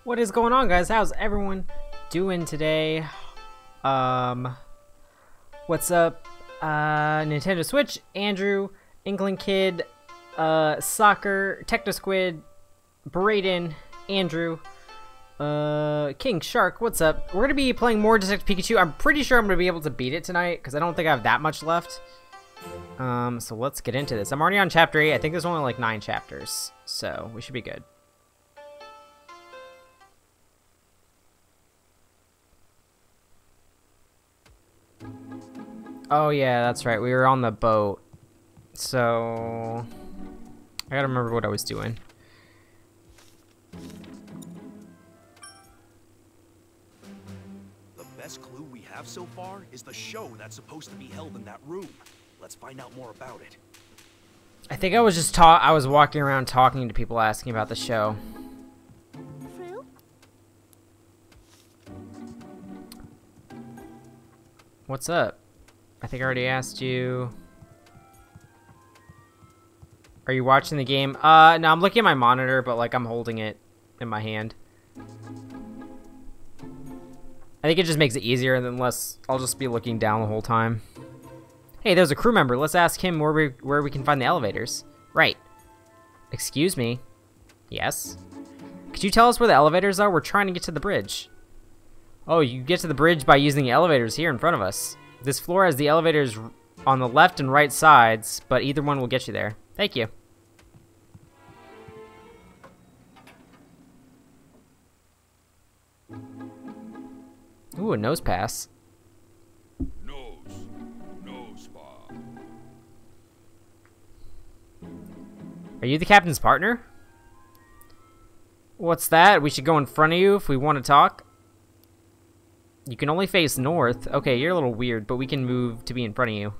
What is going on, guys? How's everyone doing today? What's up? Nintendo Switch, Andrew, Inkling Kid, Soccer, Technosquid, Brayden, Andrew, King Shark, what's up? We're gonna be playing more Detective Pikachu. I'm pretty sure I'm gonna be able to beat it tonight, because I don't think I have that much left. So let's get into this. I'm already on chapter 8. I think there's only like 9 chapters, so we should be good. Oh yeah, that's right. We were on the boat. So I gotta remember what I was doing. The best clue we have so far is the show that's supposed to be held in that room. Let's find out more about it. I think I was just I was walking around talking to people asking about the show. True? What's up? I think I already asked you. Are you watching the game? No, I'm looking at my monitor, but like I'm holding it in my hand. I think it just makes it easier, unless I'll just be looking down the whole time. Hey, there's a crew member. Let's ask him where we can find the elevators. Right. Excuse me. Yes? Could you tell us where the elevators are? We're trying to get to the bridge. Oh, you get to the bridge by using the elevators here in front of us. This floor has the elevators on the left and right sides, but either one will get you there. Thank you. Ooh, a nose pass. Nose bar. Are you the captain's partner? What's that? We should go in front of you if we want to talk? You can only face north. Okay, you're a little weird, but we can move to be in front of you.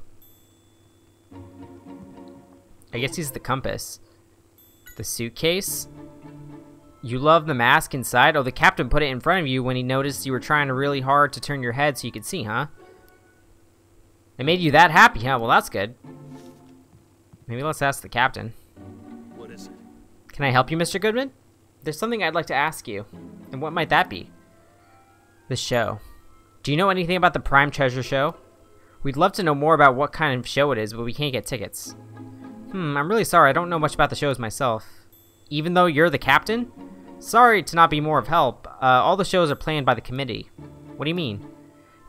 I guess he's the compass. The suitcase? You love the mask inside? Oh, the captain put it in front of you when he noticed you were trying really hard to turn your head so you could see, huh? It made you that happy, huh? Well, that's good. Maybe let's ask the captain. What is it? Can I help you, Mr. Goodman? There's something I'd like to ask you. And what might that be? The show. Do you know anything about the Prime Treasure show? We'd love to know more about what kind of show it is, but we can't get tickets. I'm really sorry. I don't know much about the shows myself. Even though you're the captain? Sorry to not be more of help. All the shows are planned by the committee. What do you mean?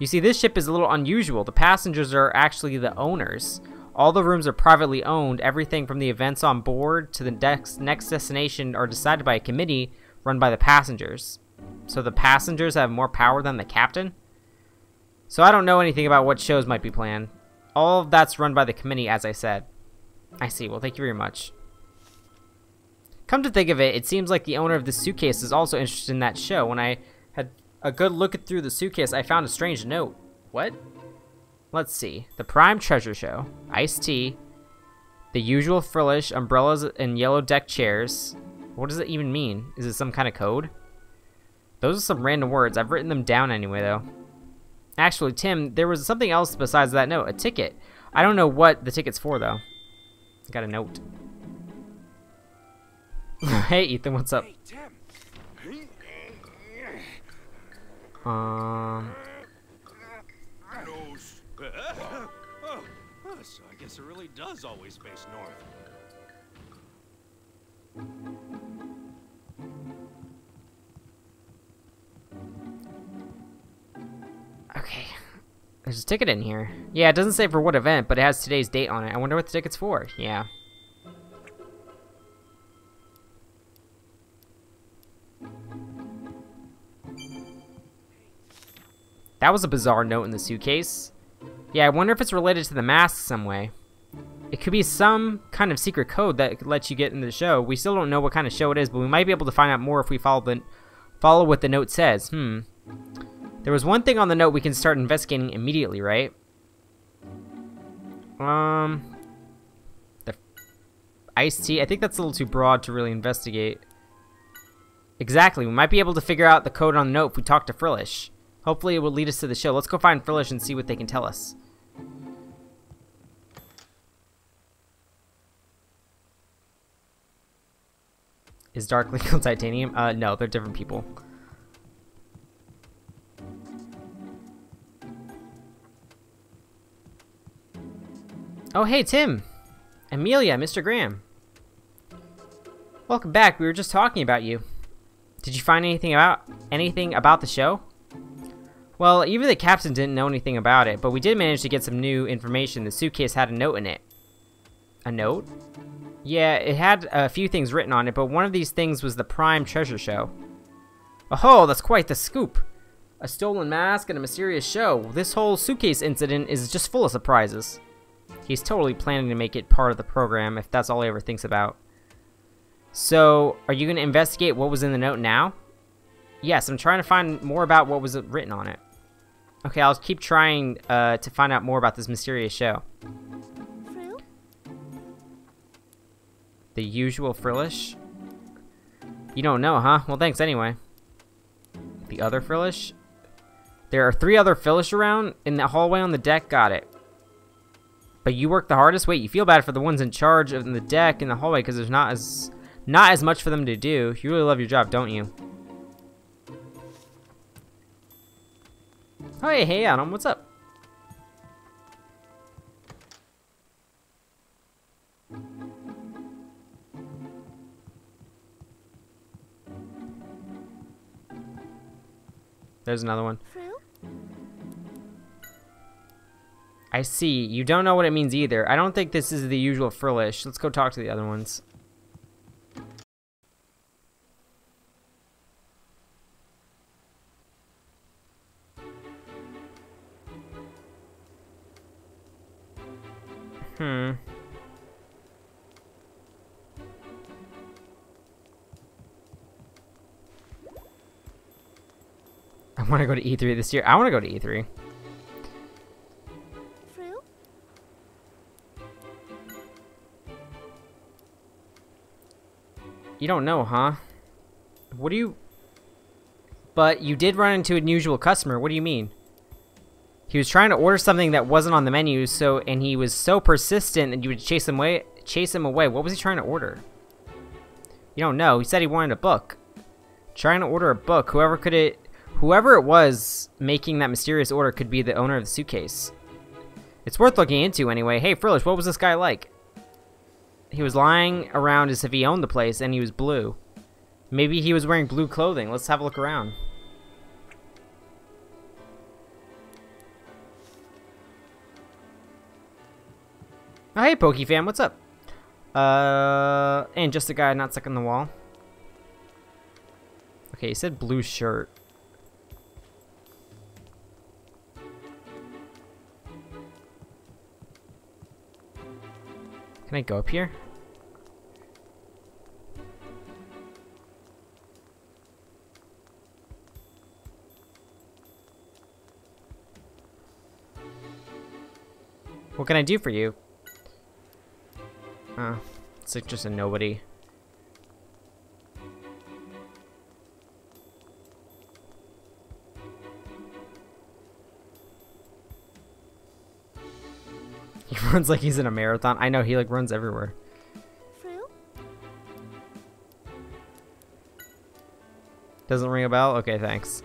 You see, this ship is a little unusual. The passengers are actually the owners. All the rooms are privately owned. Everything from the events on board to the next destination are decided by a committee run by the passengers. So the passengers have more power than the captain? So I don't know anything about what shows might be planned. All of that's run by the committee, as I said. I see. Well, thank you very much. Come to think of it, it seems like the owner of the suitcase is also interested in that show. When I had a good look through the suitcase, I found a strange note. What? Let's see. The Prime Treasure Show. Iced tea. The usual frillish, umbrellas, and yellow deck chairs. What does it even mean? Is it some kind of code? Those are some random words. I've written them down anyway, though. Actually, Tim, there was something else besides that note. A ticket. I don't know what the ticket's for, though. I got a note. Hey, Ethan, what's up? Hey, Tim. Nose. So I guess it really does always face north. Okay. There's a ticket in here. Yeah, it doesn't say for what event, but it has today's date on it. I wonder what the ticket's for. Yeah. That was a bizarre note in the suitcase. Yeah, I wonder if it's related to the mask some way. It could be some kind of secret code that could let you get into the show. We still don't know what kind of show it is, but we might be able to find out more if we follow what the note says. There was one thing on the note we can start investigating immediately, right? The iced tea. I think that's a little too broad to really investigate. Exactly. We might be able to figure out the code on the note if we talk to Frillish. Hopefully it will lead us to the show. Let's go find Frillish and see what they can tell us. Is Dark Legal Titanium? No, they're different people. Oh, hey, Tim. Amelia, Mr. Graham. Welcome back. We were just talking about you. Did you find anything about the show? Well, even the captain didn't know anything about it, but we did manage to get some new information. The suitcase had a note in it. A note? Yeah, it had a few things written on it, but one of these things was the Prime Treasure Show. Oh, that's quite the scoop. A stolen mask and a mysterious show. This whole suitcase incident is just full of surprises. He's totally planning to make it part of the program if that's all he ever thinks about. So, are you going to investigate what was in the note now? Yes, I'm trying to find more about what was written on it. Okay, I'll keep trying to find out more about this mysterious show. Frill? The usual Frillish? You don't know, huh? Well, thanks anyway. The other Frillish? There are 3 other Frillish around in the hallway on the deck. Got it. But you work the hardest? Wait, you feel bad for the ones in charge of the deck in the hallway because there's not as much for them to do. You really love your job, don't you? Oh, hey, Adam, what's up? There's another one. Frill? I see. You don't know what it means either. I don't think this is the usual Frillish. Let's go talk to the other ones. I want to go to E3 this year. I want to go to E3. Frill? You don't know, huh? What do you... But you did run into an unusual customer. What do you mean? He was trying to order something that wasn't on the menu, and he was so persistent that you would chase him away. What was he trying to order? You don't know. He said he wanted a book. Trying to order a book. Whoever it was making that mysterious order could be the owner of the suitcase. It's worth looking into anyway. Hey, Frillish, what was this guy like? He was lying around as if he owned the place, and he was blue. Maybe he was wearing blue clothing. Let's have a look around. Oh, hey, PokeFam, what's up? And just a guy not stuck in the wall. Okay, he said blue shirt. Can I go up here? What can I do for you? It's like just a nobody. He runs like he's in a marathon. I know, he like runs everywhere. Frill? Doesn't ring a bell? Okay, thanks.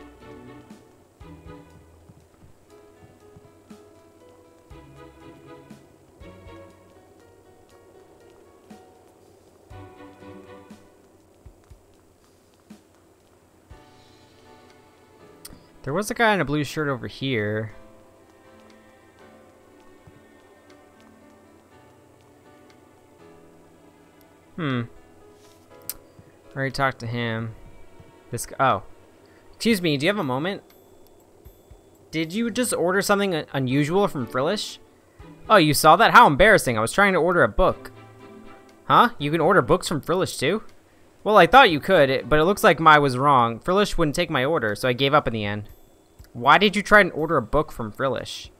There was a guy in a blue shirt over here. I already talked to him. This guy, oh. Excuse me, do you have a moment? Did you just order something unusual from Frillish? Oh, you saw that? How embarrassing. I was trying to order a book. Huh? You can order books from Frillish too? Well, I thought you could, but it looks like I was wrong. Frillish wouldn't take my order, so I gave up in the end. Why did you try and order a book from Frillish?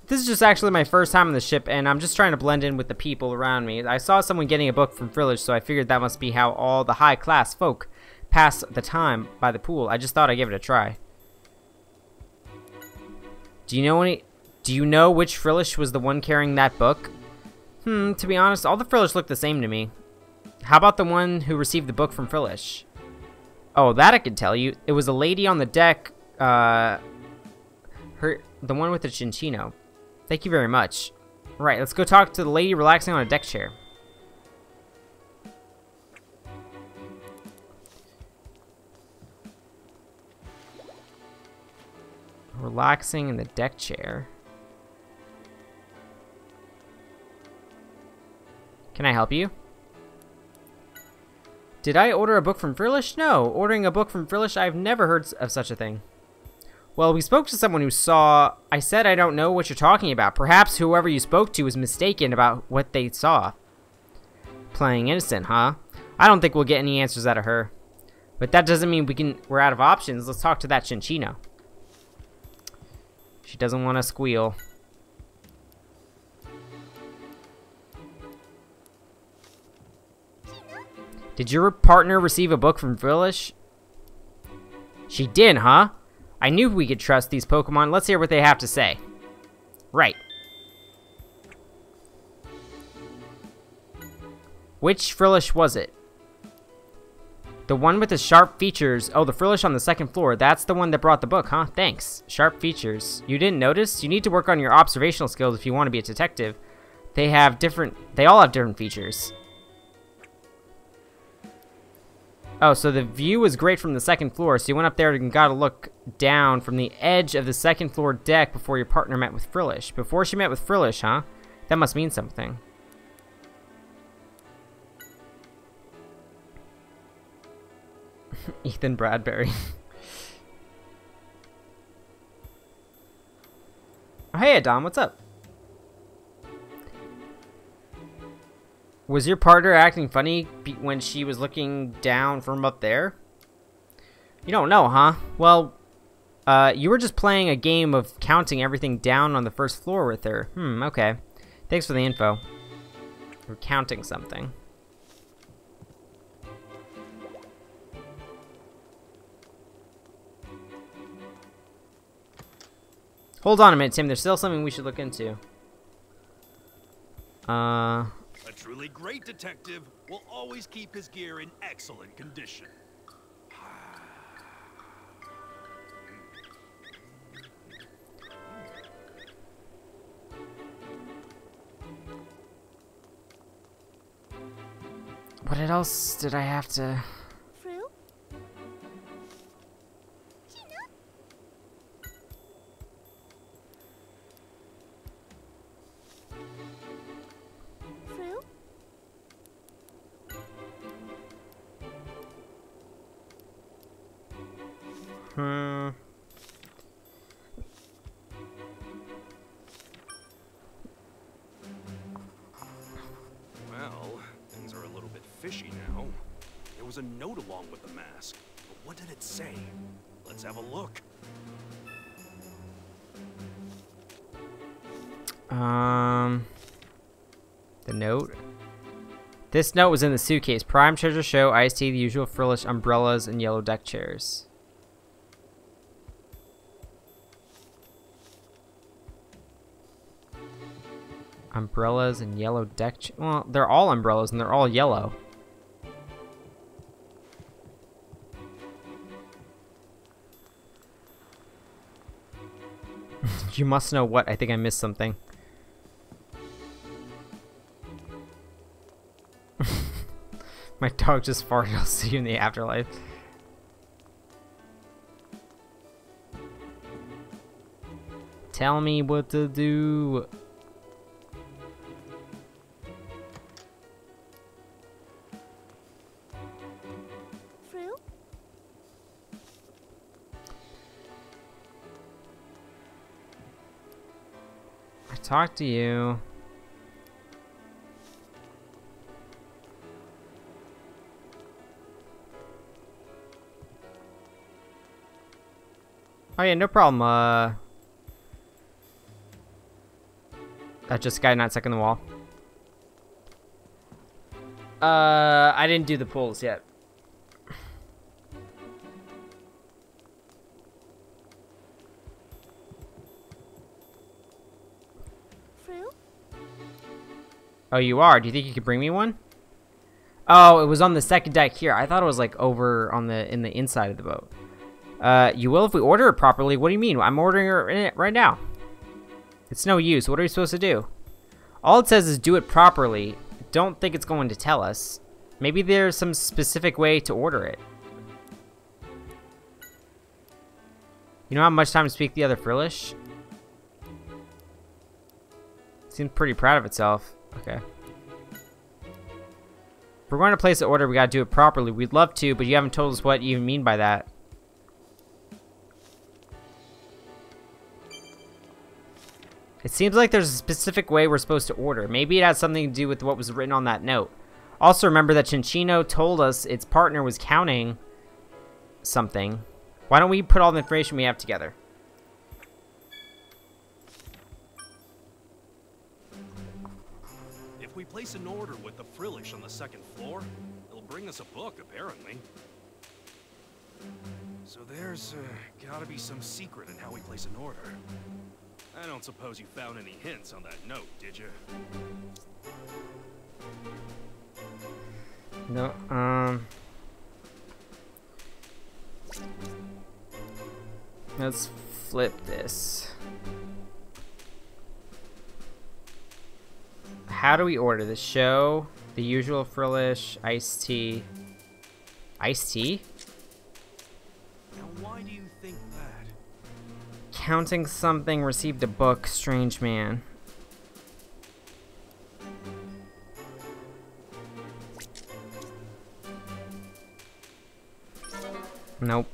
This is just actually my first time on the ship, and I'm just trying to blend in with the people around me. I saw someone getting a book from Frillish, so I figured that must be how all the high-class folk pass the time by the pool. I just thought I'd give it a try. Do you know which Frillish was the one carrying that book? To be honest, all the Frillish look the same to me. How about the one who received the book from Frillish? Oh, that I could tell you. It was a lady on the deck, the one with the chinchino. Thank you very much. Right, let's go talk to the lady relaxing on a deck chair. Relaxing in the deck chair. Can I help you? Did I order a book from Frillish? No, ordering a book from Frillish, I've never heard of such a thing. Well, we spoke to someone who saw... I said I don't know what you're talking about. Perhaps whoever you spoke to was mistaken about what they saw. Playing innocent, huh? I don't think we'll get any answers out of her. But that doesn't mean we're out of options. Let's talk to that Chinchino. She doesn't want to squeal. Did your partner receive a book from Frillish? She did, huh? I knew we could trust these Pokemon. Let's hear what they have to say. Right. Which Frillish was it? The one with the sharp features. Oh, the Frillish on the second floor. That's the one that brought the book, huh? Thanks. Sharp features. You didn't notice? You need to work on your observational skills if you want to be a detective. They all have different features. Oh, so the view was great from the second floor, so you went up there and got to look down from the edge of the second floor deck before your partner met with Frillish. Before she met with Frillish, huh? That must mean something. Ethan Bradbury. Oh, hey, Adam, what's up? Was your partner acting funny when she was looking down from up there? You don't know, huh? Well, you were just playing a game of counting everything down on the first floor with her. Okay. Thanks for the info. We're counting something. Hold on a minute, Tim. There's still something we should look into. A truly great detective will always keep his gear in excellent condition. What else did I have to... Fruit? Fruit? Well, things are a little bit fishy now. There was a note along with the mask, but what did it say? Let's have a look. The note? This note was in the suitcase. Prime Treasure Show, iced tea, the usual Frillish umbrellas, and yellow deck chairs. Umbrellas and yellow deck well, they're all umbrellas and they're all yellow. You must know what. I think I missed something. My dog just farted. I'll see you in the afterlife. Tell me what to do. Fruit? I talked to you. Oh yeah, no problem. That's just a guy not stuck in the wall. I didn't do the pulls yet. Fruit? Oh, you are? Do you think you could bring me one? Oh, it was on the second deck here. I thought it was like over on in the inside of the boat. You will if we order it properly. What do you mean? I'm ordering it right now. It's no use. What are we supposed to do? All it says is do it properly. Don't think it's going to tell us. Maybe there's some specific way to order it. You know how much time to speak the other Frillish? Seems pretty proud of itself. Okay. If we're going to place an order, we gotta do it properly. We'd love to, but you haven't told us what you mean by that. It seems like there's a specific way we're supposed to order. Maybe it has something to do with what was written on that note. Also remember that Chinchino told us its partner was counting something. Why don't we put all the information we have together? If we place an order with the Frillish on the second floor, it'll bring us a book, apparently. So there's gotta be some secret in how we place an order. I don't suppose you found any hints on that note, did you? No, let's flip this. How do we order this? Show, the usual Frillish, iced tea. Iced tea? Now why do you think that? Counting something, received a book, strange man. Nope.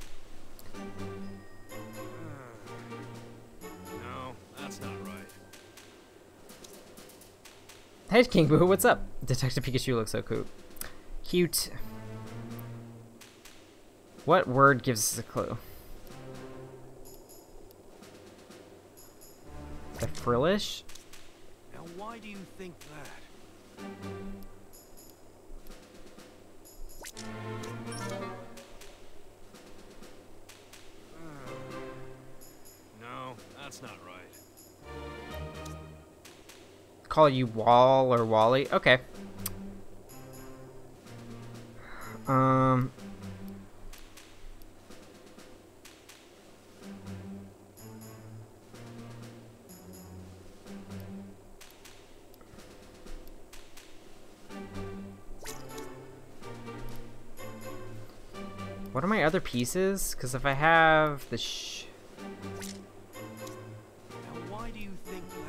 No, that's not right. Hey, King Boo, what's up? Detective Pikachu looks so cute. Cute. What word gives us a clue? The Frillish? Now why do you think that? No, that's not right. Call you Wall or Wally? Okay. What are my other pieces? Because if I have the Now why do you think that?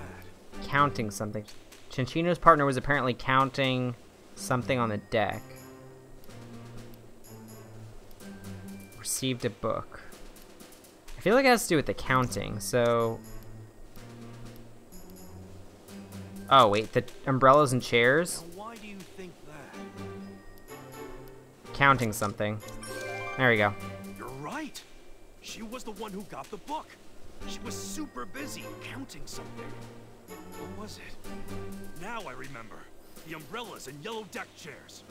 counting something. Chinchino's partner was apparently counting something on the deck. Received a book. I feel like it has to do with the counting, so... Oh, wait, the umbrellas and chairs? Now why do you think that? Counting something. There we go. You're right. She was the one who got the book. She was super busy counting something. What was it? Now I remember. The umbrellas and yellow deck chairs.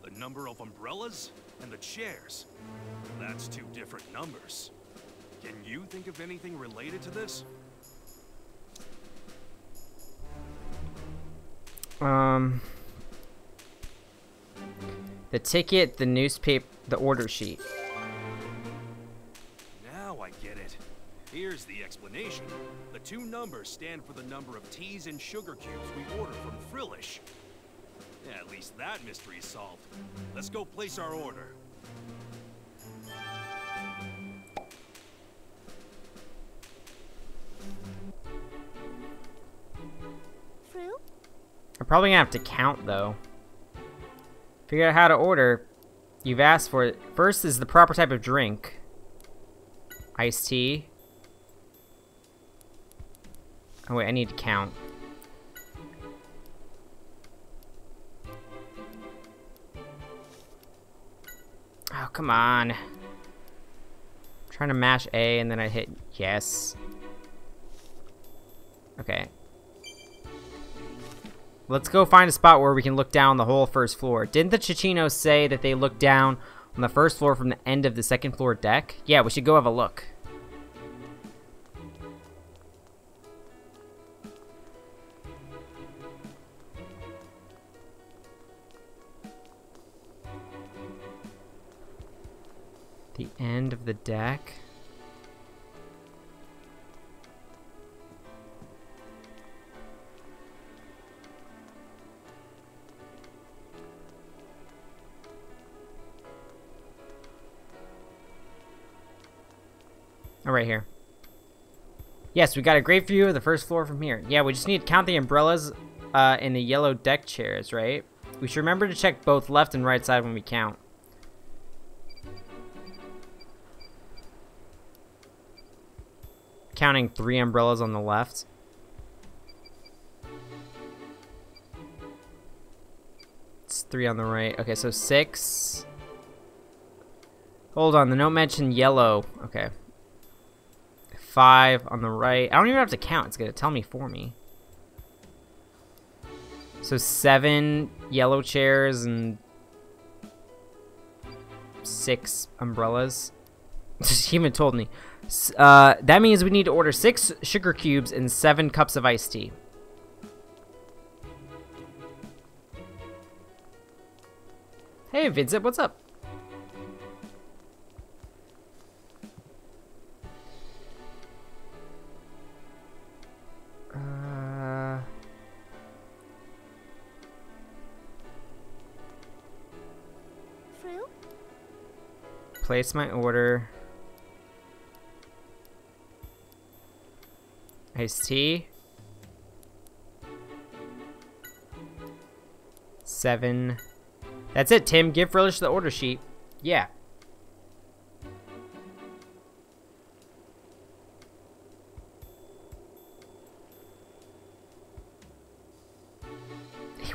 The number of umbrellas and the chairs. That's two different numbers. Can you think of anything related to this? The ticket, the newspaper, the order sheet. Now I get it. Here's the explanation. The two numbers stand for the number of teas and sugar cubes we order from Frillish. Yeah, at least that mystery is solved. Let's go place our order. Fruit? I'm probably gonna have to count though. Figure out how to order. You've asked for it. First is the proper type of drink. Iced tea. Oh wait, I need to count. Oh, come on. I'm trying to mash A and then I hit yes. Okay. Let's go find a spot where we can look down the whole first floor. Didn't the Chinchinos say that they looked down on the first floor from the end of the second floor deck? Yeah, we should go have a look. The end of the deck. Oh, right here. Yes, we got a great view of the first floor from here. Yeah, we just need to count the umbrellas in the yellow deck chairs, right? We should remember to check both left and right side when we count. Counting 3 umbrellas on the left. It's 3 on the right. Okay, so 6. Hold on, the note mentioned yellow. Okay. 5 on the right. I don't even have to count. It's going to tell me for me. So 7 yellow chairs and 6 umbrellas. He even told me. That means we need to order 6 sugar cubes and 7 cups of iced tea. Hey, Vincent, what's up? Fruit? Place my order. Iced tea. 7. That's it, Tim. Give Relish the order sheet. Yeah.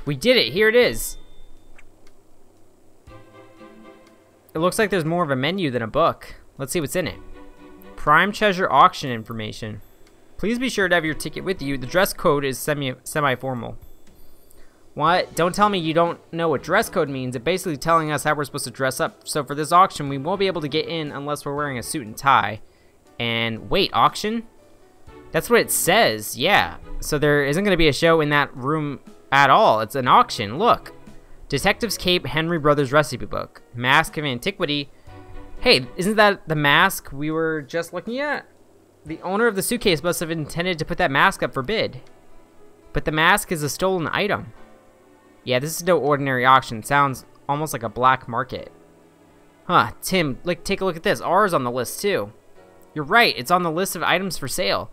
We did it. Here it is. It looks like there's more of a menu than a book. Let's see what's in it. Prime Treasure auction information. Please be sure to have your ticket with you. The dress code is semi-formal. What? Don't tell me you don't know what dress code means. It's basically telling us how we're supposed to dress up. So for this auction, we won't be able to get in unless we're wearing a suit and tie. And wait, auction? That's what it says. Yeah. So there isn't going to be a show in that room at all. It's an auction. Look. Detective's Cape, Henry Brothers Recipe Book. Mask of Antiquity. Hey, isn't that the mask we were just looking at? The owner of the suitcase must have intended to put that mask up for bid. But the mask is a stolen item. Yeah, this is no ordinary auction. Sounds almost like a black market. Huh, Tim, take a look at this. Ours on the list, too. You're right, it's on the list of items for sale.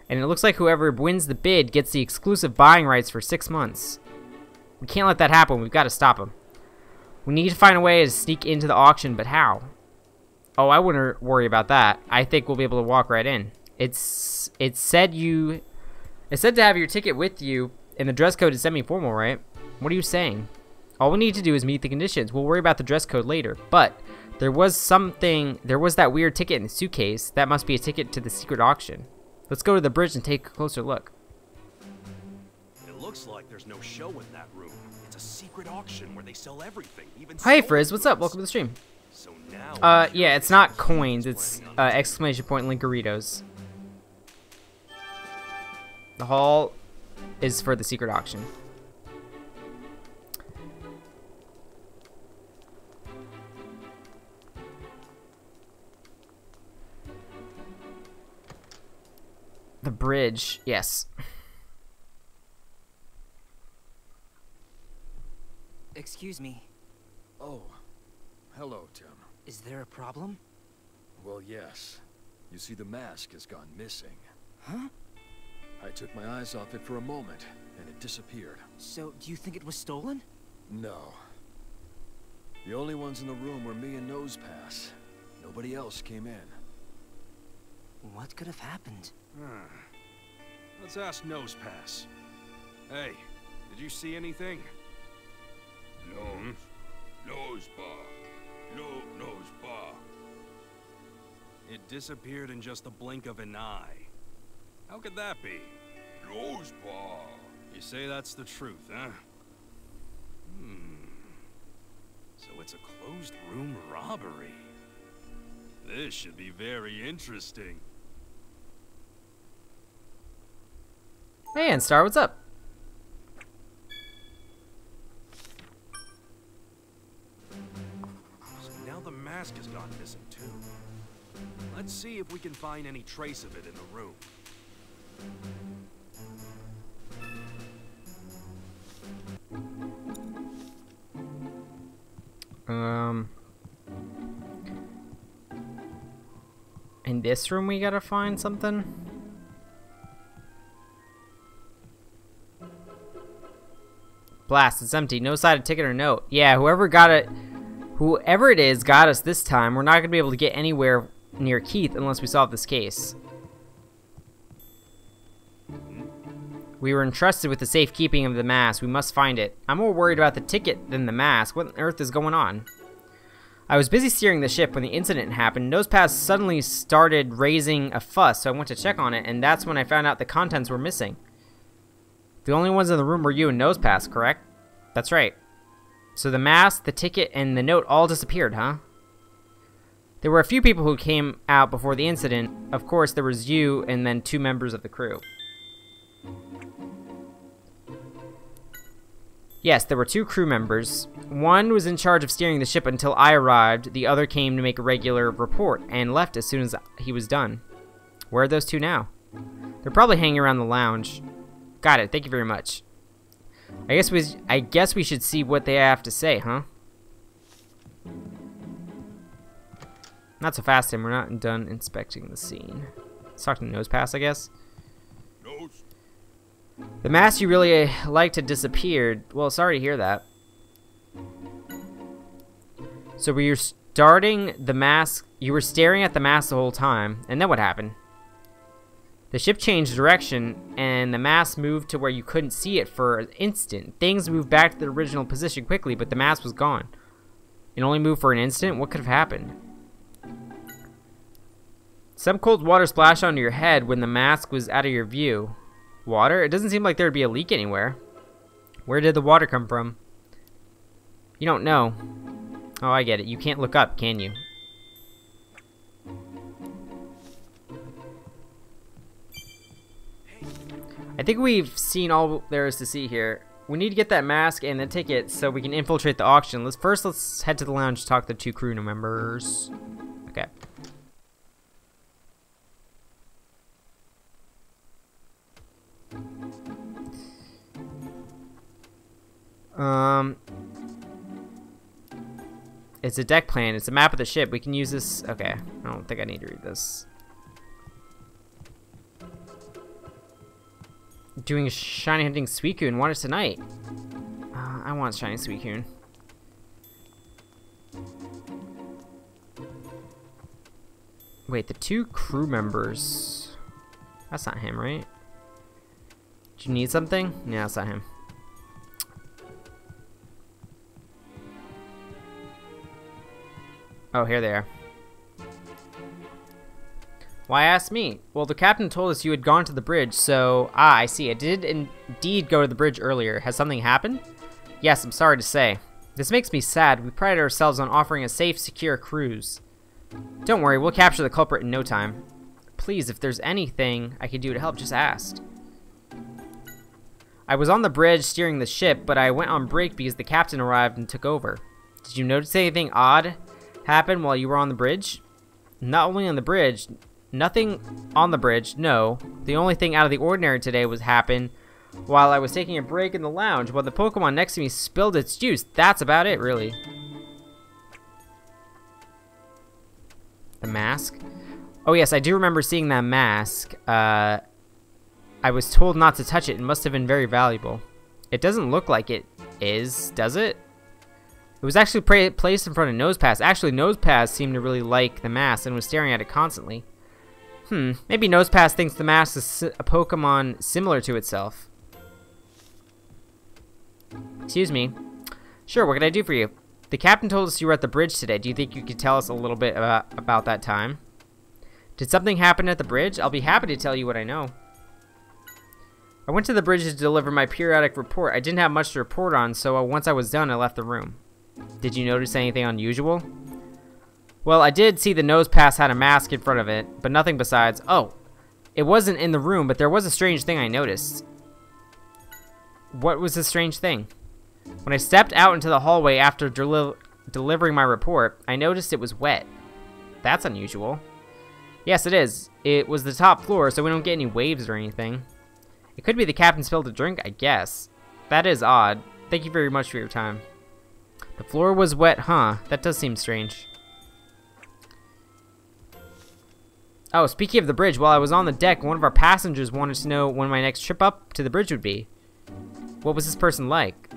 And it looks like whoever wins the bid gets the exclusive buying rights for 6 months. We can't let that happen. We've got to stop them. We need to find a way to sneak into the auction, but how? Oh, I wouldn't worry about that. I think we'll be able to walk right in. It said to have your ticket with you, and the dress code is semi-formal, right? What are you saying? All we need to do is meet the conditions. We'll worry about the dress code later. But there was that weird ticket in the suitcase. That must be a ticket to the secret auction. Let's go to the bridge and take a closer look. It looks like there's no show in that room. It's a secret auction where they sell everything, even Hi Frizz, what's up? Welcome to the stream. So now Yeah, it's not coins, it's exclamation point Linkaritos. The hall is for the secret auction. The bridge, yes. Excuse me. Oh, hello, Tim. Is there a problem? Well, yes. You see, the mask has gone missing. Huh? I took my eyes off it for a moment, and it disappeared. So, do you think it was stolen? No. The only ones in the room were me and Nosepass. Nobody else came in. What could have happened? Let's ask Nosepass. Hey, did you see anything? Nose bar. It disappeared in just the blink of an eye. How could that be? Nose bar. You say that's the truth, huh? So it's a closed room robbery. This should be very interesting. Hey, and Star, what's up? So now the mask has gone missing too. Let's see if we can find any trace of it in the room. In this room we gotta find something? Blast, it's empty. No sided ticket or note. Yeah, whoever it is got us this time. We're not gonna be able to get anywhere near Keith unless we solve this case. We were entrusted with the safekeeping of the mask. We must find it. I'm more worried about the ticket than the mask. What on earth is going on? I was busy steering the ship when the incident happened. Nosepass suddenly started raising a fuss, so I went to check on it, and that's when I found out the contents were missing. The only ones in the room were you and Nosepass, correct? That's right. So the mask, the ticket, and the note all disappeared, huh? There were a few people who came out before the incident. Of course, there was you and then 2 members of the crew. Yes, there were 2 crew members. One was in charge of steering the ship until I arrived. The other came to make a regular report and left as soon as he was done. Where are those 2 now? They're probably hanging around the lounge. Got it. Thank you very much. I guess we should see what they have to say, huh? Not so fast, Tim. We're not done inspecting the scene. Let's talk to Nosepass, I guess. Nose. The mask you really liked had disappeared. Well, sorry to hear that. So were you starting the mask? You were staring at the mask the whole time, and then what happened? The ship changed direction, and the mask moved to where you couldn't see it for an instant. Things moved back to their original position quickly, but the mask was gone. It only moved for an instant? What could have happened? Some cold water splashed onto your head when the mask was out of your view. Water? It doesn't seem like there'd be a leak anywhere. Where did the water come from? You don't know. Oh, I get it. You can't look up, can you? I think we've seen all there is to see here. We need to get that mask and the ticket so we can infiltrate the auction. Let's head to the lounge to talk to the 2 crew members. Okay. It's a deck plan. It's a map of the ship. We can use this. Okay. I don't think I need to read this. Doing a shiny hunting Suicune. Want it tonight? I want shiny Suicune. Wait, the 2 crew members. That's not him, right? Do you need something? No, that's not him. Oh, here they are. Why ask me? Well, the captain told us you had gone to the bridge, so... Ah, I see. I did indeed go to the bridge earlier. Has something happened? Yes, I'm sorry to say. This makes me sad. We pride ourselves on offering a safe, secure cruise. Don't worry, we'll capture the culprit in no time. Please, if there's anything I can do to help, just ask. I was on the bridge steering the ship, but I went on break because the captain arrived and took over. Did you notice anything odd happen while you were on the bridge? Not only on the bridge, nothing on the bridge, no. The only thing out of the ordinary today was happen while I was taking a break in the lounge while the Pokemon next to me spilled its juice. That's about it, really. The mask? Oh yes, I do remember seeing that mask. I was told not to touch it. It must have been very valuable. It doesn't look like it is, does it? It was actually placed in front of Nosepass. Actually, Nosepass seemed to really like the mask and was staring at it constantly. Maybe Nosepass thinks the mask is a Pokemon similar to itself. Excuse me. Sure, what can I do for you? The captain told us you were at the bridge today. Do you think you could tell us a little bit about that time? Did something happen at the bridge? I'll be happy to tell you what I know. I went to the bridge to deliver my periodic report. I didn't have much to report on, so once I was done, I left the room. Did you notice anything unusual? Well, I did see the Nosepass had a mask in front of it, but nothing besides. Oh, it wasn't in the room, but there was a strange thing I noticed. What was the strange thing? When I stepped out into the hallway after delivering my report, I noticed it was wet. That's unusual. Yes, it is. It was the top floor, so we don't get any waves or anything. It could be the captain spilled a drink, I guess. That is odd. Thank you very much for your time. The floor was wet, huh? That does seem strange. Oh, speaking of the bridge, while I was on the deck, one of our passengers wanted to know when my next trip up to the bridge would be. What was this person like?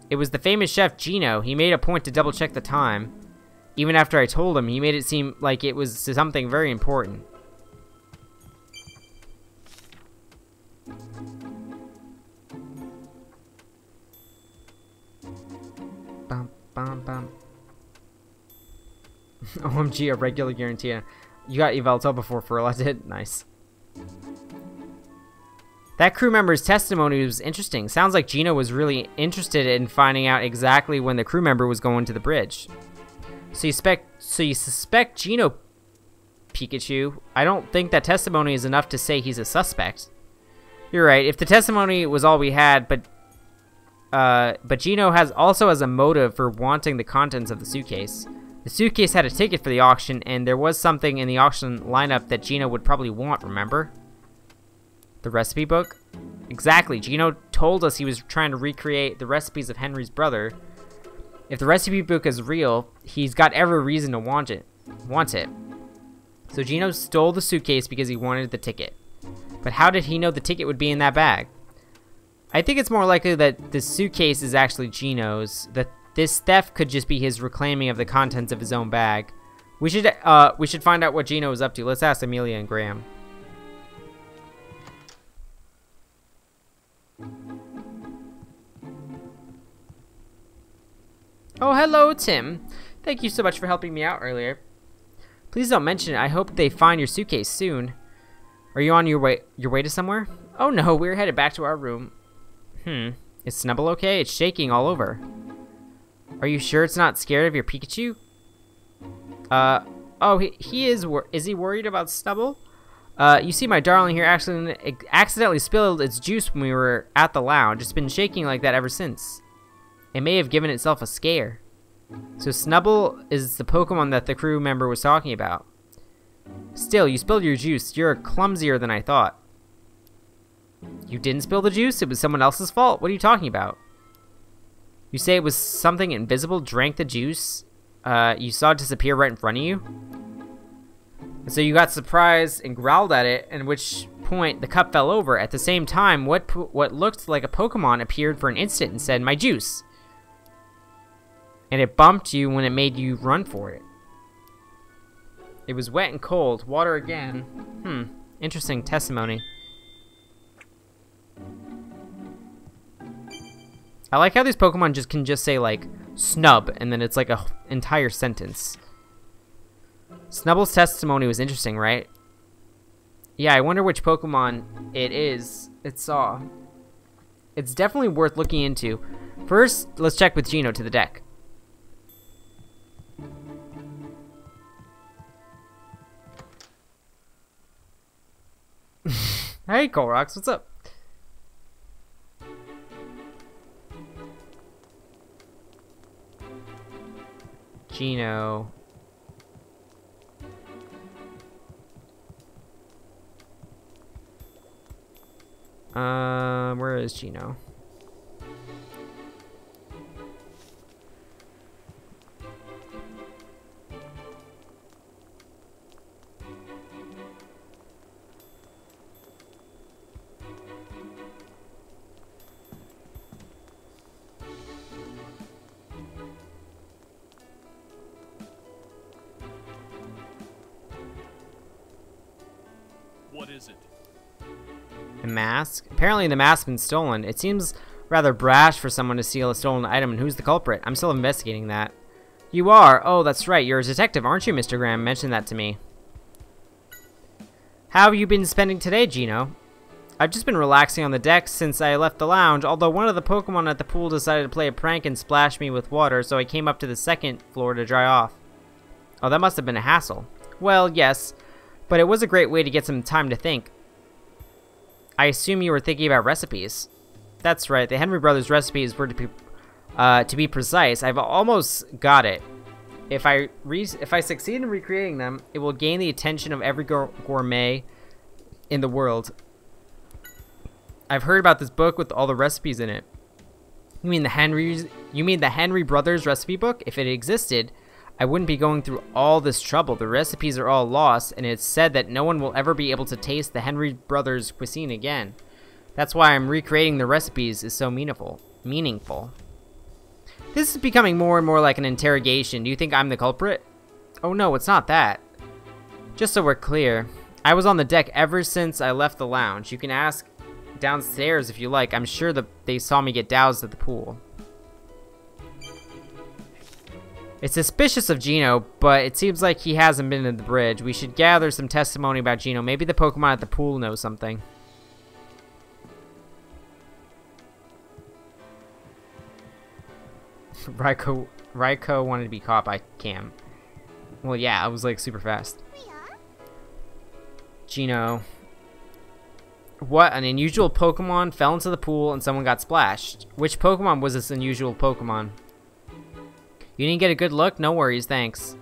It was the famous chef Gino. He made a point to double check the time. Even after I told him, he made it seem like it was something very important. Bum, bum, bum. OMG, a regular guarantee. You got Evelto before Furla did? Nice. That crew member's testimony was interesting. Sounds like Gino was really interested in finding out exactly when the crew member was going to the bridge. So you suspect Gino, Pikachu. I don't think that testimony is enough to say he's a suspect. You're right. If the testimony was all we had, but Gino also has a motive for wanting the contents of the suitcase. The suitcase had a ticket for the auction, and there was something in the auction lineup that Gino would probably want, remember? The recipe book? Exactly. Gino told us he was trying to recreate the recipes of Henry's brother. If the recipe book is real, he's got every reason to want it. So Gino stole the suitcase because he wanted the ticket. But how did he know the ticket would be in that bag? I think it's more likely that the suitcase is actually Gino's. That this theft could just be his reclaiming of the contents of his own bag. We should find out what Gino is up to. Let's ask Amelia and Graham. Oh, hello, Tim. Thank you so much for helping me out earlier. Please don't mention it. I hope they find your suitcase soon. Are you on your way to somewhere? Oh no, we're headed back to our room. Is Snubble okay? It's shaking all over. Are you sure it's not scared of your Pikachu? Oh, he is. Is he worried about Snubble? You see, my darling here accidentally spilled its juice when we were at the lounge. It's been shaking like that ever since. It may have given itself a scare. So Snubble is the Pokemon that the crew member was talking about. Still, you spilled your juice. You're clumsier than I thought. You didn't spill the juice? It was someone else's fault? What are you talking about? You say it was something invisible drank the juice? You saw it disappear right in front of you? And so you got surprised and growled at it, at which point the cup fell over. At the same time, what looked like a Pokemon appeared for an instant and said, "My juice." And it bumped you when it made you run for it. It was wet and cold. Water again. Interesting testimony. I like how these Pokemon can just say like snub and then it's like a entire sentence. Snubble's testimony was interesting, right? Yeah, I wonder which Pokemon it saw. It's definitely worth looking into. First, let's check with Gino to the deck. Hey, Colrox, what's up? Gino. Where is Gino? What is it? A mask? Apparently the mask's been stolen. It seems rather brash for someone to steal a stolen item, and who's the culprit? I'm still investigating that. You are? Oh, that's right. You're a detective, aren't you, Mr. Graham? Mentioned that to me. How have you been spending today, Gino? I've just been relaxing on the deck since I left the lounge, although one of the Pokemon at the pool decided to play a prank and splash me with water, so I came up to the second floor to dry off. Oh, that must have been a hassle. Well, yes, but it was a great way to get some time to think. I assume you were thinking about recipes. That's right, the Henry Brothers recipes were to be precise. I've almost got it. If I succeed in recreating them, it will gain the attention of every gourmet in the world. I've heard about this book with all the recipes in it. You mean the Henry Brothers recipe book? If it existed, I wouldn't be going through all this trouble. The recipes are all lost, and it's said that no one will ever be able to taste the Henry Brothers cuisine again. That's why I'm recreating the recipes is so meaningful. This is becoming more and more like an interrogation. Do you think I'm the culprit? Oh no, it's not that. Just so we're clear, I was on the deck ever since I left the lounge. You can ask downstairs if you like. I'm sure that they saw me get doused at the pool. It's suspicious of Gino, but it seems like he hasn't been to the bridge. We should gather some testimony about Gino. Maybe the Pokemon at the pool know something. Raikou wanted to be caught by Cam. Well, yeah, I was like super fast. Gino. What? An unusual Pokemon fell into the pool and someone got splashed. Which Pokemon was this unusual Pokemon? You didn't get a good look? No worries, thanks.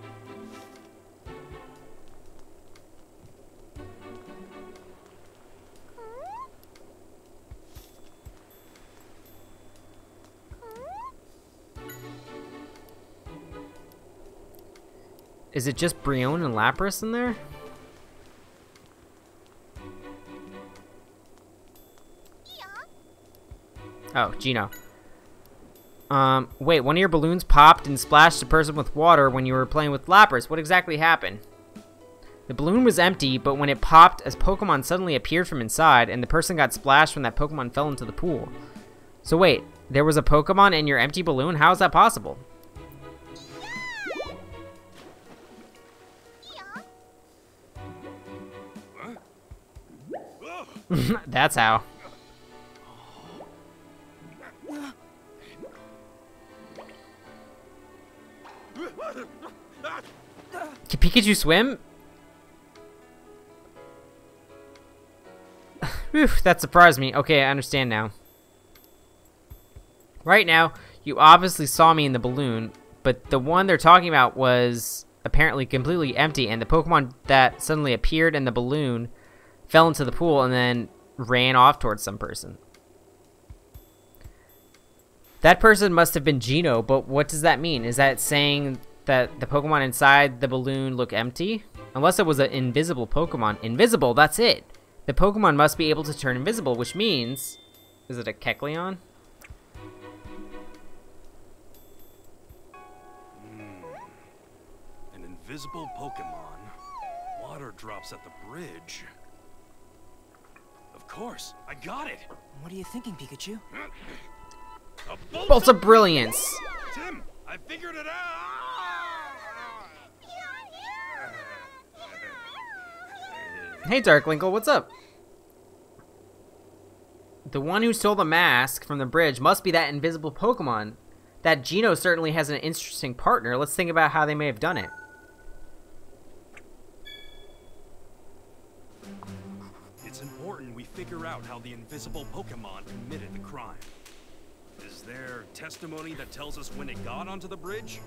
Is it just Brion and Lapras in there? Oh, Gino. Wait, one of your balloons popped and splashed a person with water when you were playing with Lapras. What exactly happened? The balloon was empty, but when it popped, a Pokemon suddenly appeared from inside, and the person got splashed when that Pokemon fell into the pool. So wait, there was a Pokemon in your empty balloon? How is that possible? That's how. Can Pikachu swim? Whew, that surprised me. Okay, I understand now. Right now, you obviously saw me in the balloon, but the one they're talking about was apparently completely empty, and the Pokemon that suddenly appeared in the balloon fell into the pool and then ran off towards some person. That person must have been Gino, but what does that mean? Is that saying that the Pokemon inside the balloon look empty? Unless it was an invisible Pokemon. Invisible, that's it. The Pokemon must be able to turn invisible, which means... Is it a Kecleon? An invisible Pokemon. Water drops at the bridge. Of course, I got it. What are you thinking, Pikachu? A Bolt of Brilliance! Tim, I figured it out! Hey Darklinkle, what's up? The one who stole the mask from the bridge must be that invisible Pokemon. That Gino certainly has an interesting partner. Let's think about how they may have done it. It's important we figure out how the invisible Pokemon committed the crime. Is there testimony that tells us when it got onto the bridge?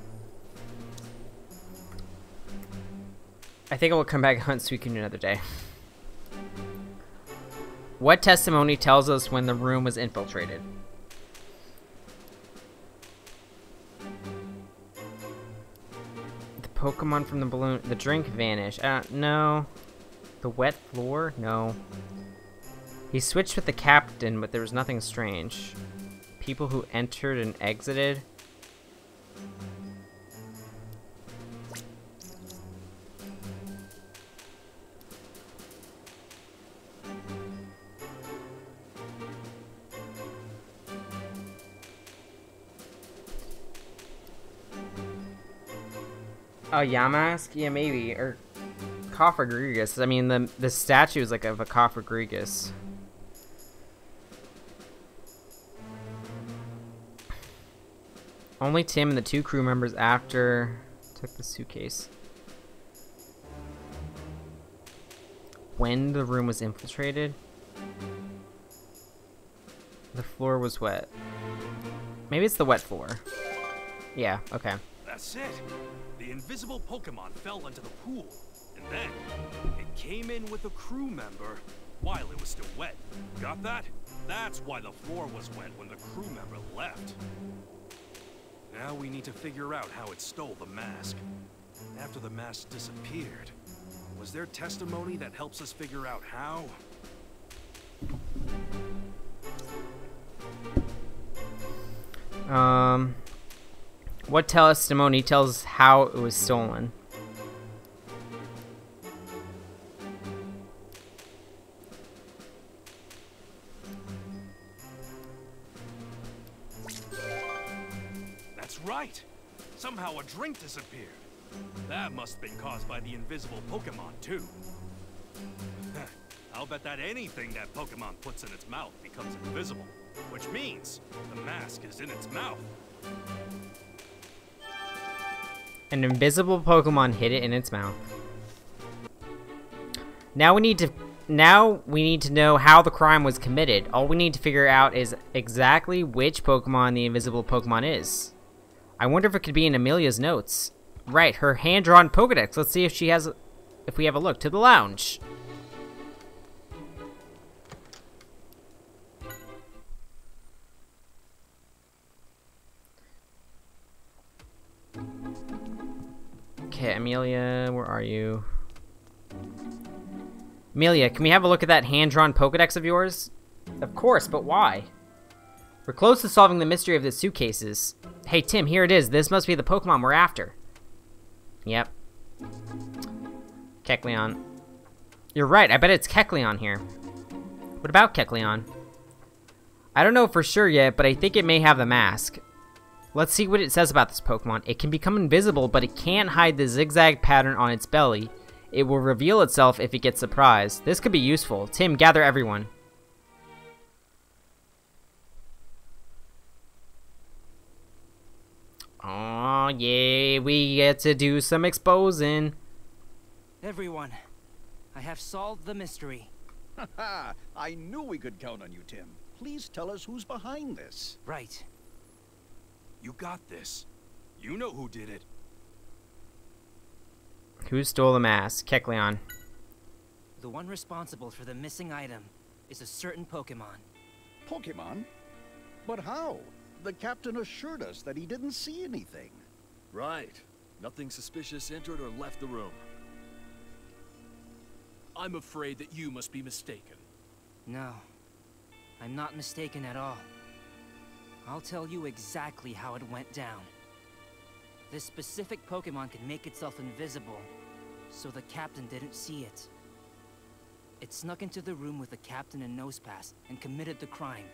I think I will come back and hunt Suicune another day. What testimony tells us when the room was infiltrated? The Pokemon from the balloon, the drink vanished. No. The wet floor? No. He switched with the captain, but there was nothing strange. People who entered and exited. Oh, Yamask? Yeah, maybe. Or Cofagrigus. I mean, the statue is like of a Cofagrigus. Only Tim and the two crew members after took the suitcase. When the room was infiltrated? The floor was wet. Maybe it's the wet floor. Yeah, okay. That's it. The invisible Pokemon fell into the pool, and then it came in with a crew member while it was still wet. Got that? That's why the floor was wet when the crew member left. Now we need to figure out how it stole the mask. After the mask disappeared, was there testimony that helps us figure out how? What testimony tells how it was stolen? That's right! Somehow a drink disappeared. That must have been caused by the invisible Pokemon, too. I'll bet that anything that Pokemon puts in its mouth becomes invisible, which means the mask is in its mouth. An invisible Pokemon hid it in its mouth. Now we need to know how the crime was committed. All we need to figure out is exactly which Pokemon the invisible Pokemon is. I wonder if it could be in Amelia's notes. Right, her hand-drawn Pokedex. Let's see if we have a look. To the lounge. Okay, Amelia, where are you? Amelia, can we have a look at that hand-drawn Pokedex of yours? Of course, but why? We're close to solving the mystery of the suitcases. Hey, Tim, here it is. This must be the Pokemon we're after. Yep. Kecleon. You're right, I bet it's Kecleon here. What about Kecleon? I don't know for sure yet, but I think it may have the mask. Let's see what it says about this Pokemon. It can become invisible, but it can't hide the zigzag pattern on its belly. It will reveal itself if it gets surprised. This could be useful. Tim, gather everyone. Oh yeah, we get to do some exposing. Everyone, I have solved the mystery. Ha! I knew we could count on you, Tim. Please tell us who's behind this. Right. You got this. You know who did it. Who stole the mask? Kecleon. The one responsible for the missing item is a certain Pokemon. Pokemon? But how? The captain assured us that he didn't see anything. Right. Nothing suspicious entered or left the room. I'm afraid that you must be mistaken. No, I'm not mistaken at all. I'll tell you exactly how it went down. This specific Pokemon can make itself invisible, so the captain didn't see it. It snuck into the room with the captain and Nosepass and committed the crime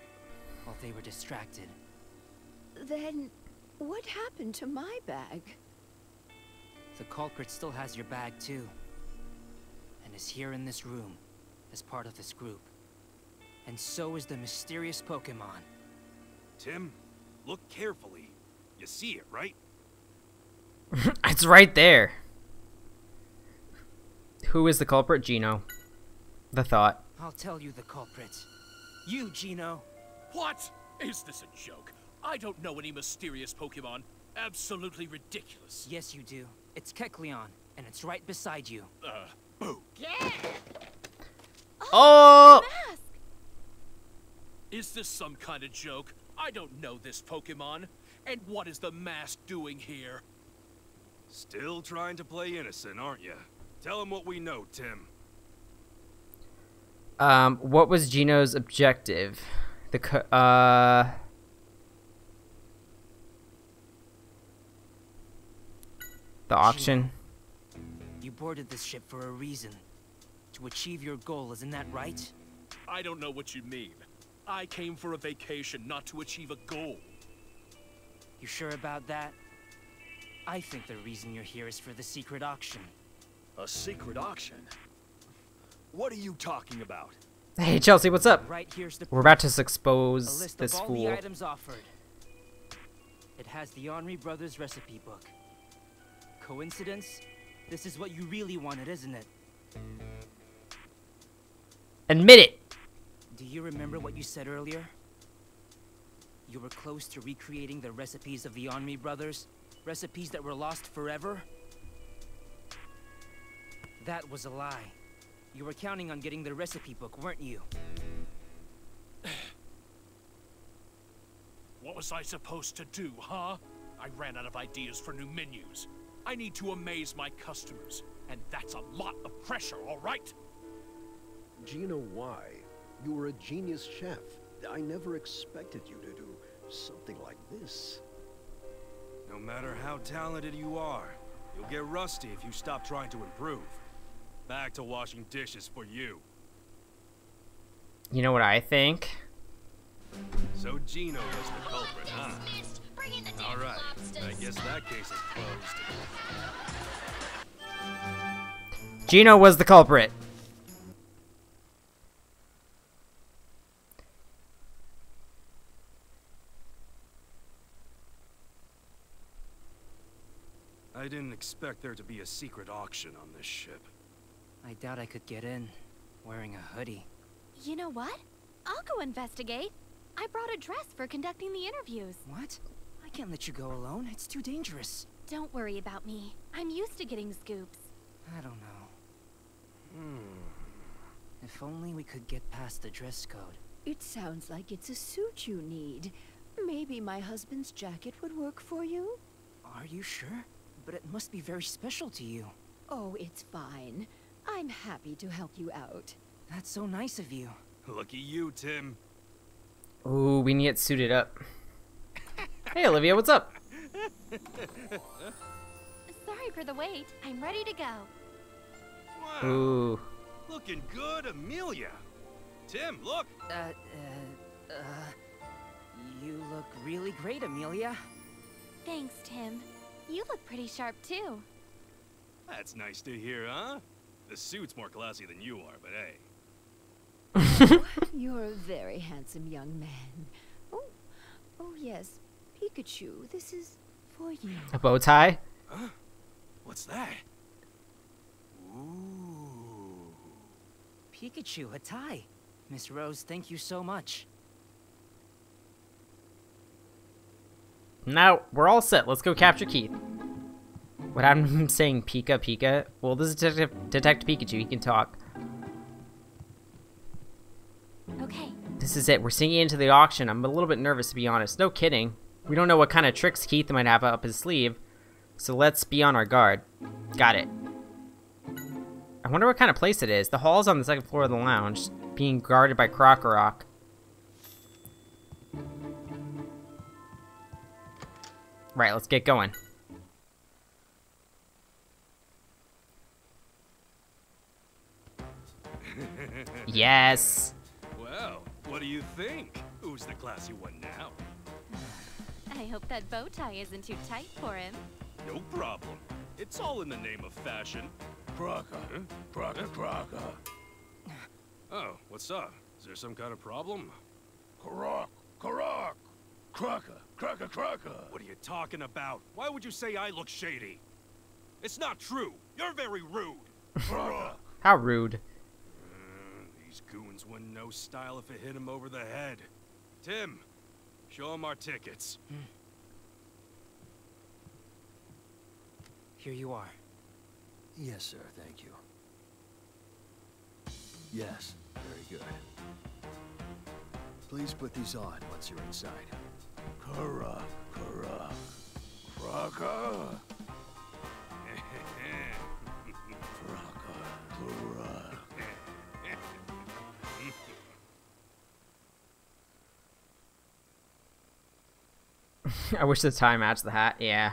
while they were distracted. Then, what happened to my bag? The culprit still has your bag too, and is here in this room as part of this group. And so is the mysterious Pokemon. Tim, look carefully. You see it, right? It's right there. Who is the culprit? Gino. The thought. I'll tell you the culprit. You, Gino. What? Is this a joke? I don't know any mysterious Pokemon. Absolutely ridiculous. Yes, you do. It's Kecleon, and it's right beside you. Boo. Oh! Mask! Is this some kind of joke? I don't know this Pokemon. And what is the mask doing here? Still trying to play innocent, aren't you? Tell him what we know, Tim. What was Gino's objective? The auction. You boarded this ship for a reason. To achieve your goal, isn't that right? I don't know what you mean. I came for a vacation, not to achieve a goal. You sure about that? I think the reason you're here is for the secret auction. A secret auction? What are you talking about? Hey, Chelsea, what's up? Right here's the We're about to a expose list this of all fool. the items offered. It has the Henri Brothers recipe book. Coincidence? This is what you really wanted, isn't it? Admit it! Do you remember what you said earlier? You were close to recreating the recipes of the Henri Brothers? Recipes that were lost forever? That was a lie. You were counting on getting the recipe book, weren't you? What was I supposed to do, huh? I ran out of ideas for new menus. I need to amaze my customers, and that's a lot of pressure, all right? Do you know why? You were a genius chef. I never expected you to do something like this. No matter how talented you are, you'll get rusty if you stop trying to improve. Back to washing dishes for you. You know what I think? So Gino was the culprit, huh? Alright, I guess that case is closed. Gino was the culprit. I didn't expect there to be a secret auction on this ship. I doubt I could get in, wearing a hoodie. You know what? I'll go investigate. I brought a dress for conducting the interviews. What? I can't let you go alone. It's too dangerous. Don't worry about me. I'm used to getting scoops. I don't know. If only we could get past the dress code. It sounds like it's a suit you need. Maybe my husband's jacket would work for you? Are you sure? But it must be very special to you. Oh, it's fine. I'm happy to help you out. That's so nice of you. Lucky you, Tim. Ooh, we need to get suited up. Hey, Olivia, what's up? Sorry for the wait. I'm ready to go. Wow. Ooh. Looking good, Amelia. Tim, look. You look really great, Amelia. Thanks, Tim. You look pretty sharp, too. That's nice to hear, huh? The suit's more classy than you are, but hey. You're a very handsome young man. Oh yes, Pikachu, this is for you. A bow tie? Huh? What's that? Ooh. Pikachu, a tie. Miss Rose, thank you so much. Now, we're all set. Let's go capture Keith. What I'm saying, Pika, Pika? Well, this is Detective Pikachu. He can talk. Okay. This is it. We're sneaking into the auction. I'm a little bit nervous, to be honest. No kidding. We don't know what kind of tricks Keith might have up his sleeve. So let's be on our guard. Got it. I wonder what kind of place it is. The hall's on the second floor of the lounge, being guarded by Krokorok. Right, let's get going. Yes. Well, what do you think? Who's the classy one now? I hope that bow tie isn't too tight for him. No problem. It's all in the name of fashion. Crocker. Huh? Crocker, Crocker. Oh, what's up? Is there some kind of problem? Crock, Crock. Crocker, Crocker, Crocker. What are you talking about? Why would you say I look shady? It's not true. You're very rude. Crocker. How rude. These goons wouldn't know style if it hit him over the head. Tim, show him our tickets. Here you are. Yes, sir, thank you. Yes, very good. Please put these on once you're inside. Crock, Crock. Crocker. Crocker, Crock. I wish the tie matched the hat. Yeah.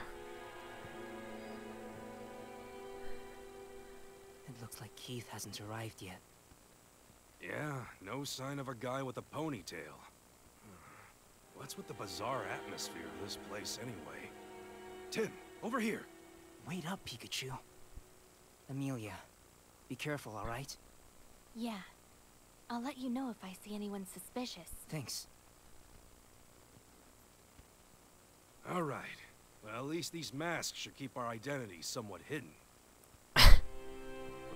It looks like Keith hasn't arrived yet. Yeah, no sign of a guy with a ponytail. What's with the bizarre atmosphere of this place anyway? Tim, over here. Wait up, Pikachu. Amelia, be careful, all right? Yeah. I'll let you know if I see anyone suspicious. Thanks. All right. Well, at least these masks should keep our identities somewhat hidden. We're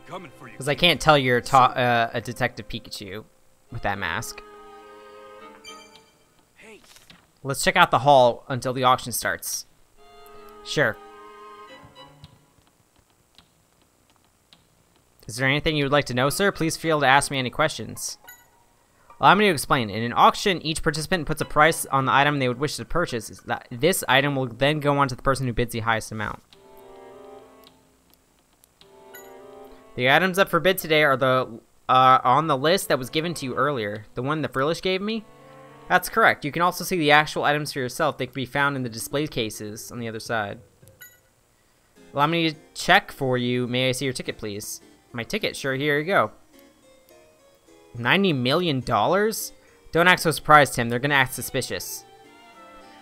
coming for you. Because I can't tell you're a Detective Pikachu with that mask. Hey. Let's check out the hall until the auction starts. Sure. Is there anything you would like to know, sir? Please feel to ask me any questions. Allow me to explain. In an auction, each participant puts a price on the item they would wish to purchase. This item will then go on to the person who bids the highest amount. The items up for bid today are on the list that was given to you earlier. The one the Frillish gave me? That's correct. You can also see the actual items for yourself. They can be found in the display cases on the other side. Allow me to check for you. May I see your ticket, please? My ticket? Sure, here you go. $90 million? Don't act so surprised, Tim. They're gonna act suspicious.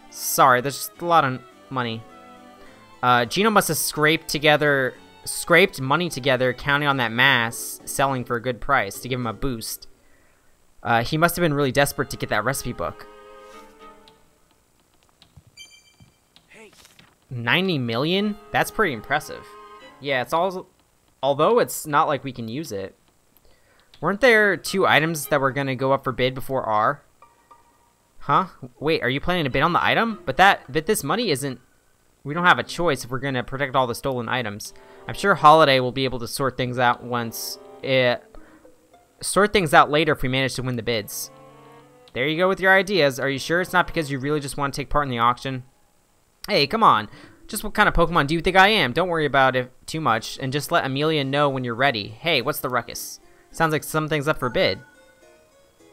Sorry, there's just a lot of money. Gino must have scraped money together, counting on that mass selling for a good price to give him a boost. He must have been really desperate to get that recipe book. Hey. 90 million? That's pretty impressive. Yeah, it's although it's not like we can use it. Weren't there 2 items that were gonna go up for bid before R? Huh? Wait, are you planning to bid on the item? But this money isn't... We don't have a choice if we're gonna protect all the stolen items. I'm sure Holiday will be able to sort things out later if we manage to win the bids. There you go with your ideas. Are you sure it's not because you really just want to take part in the auction? Hey, come on. Just what kind of Pokemon do you think I am? Don't worry about it too much, and just let Amelia know when you're ready. Hey, what's the ruckus? Sounds like something's up for bid.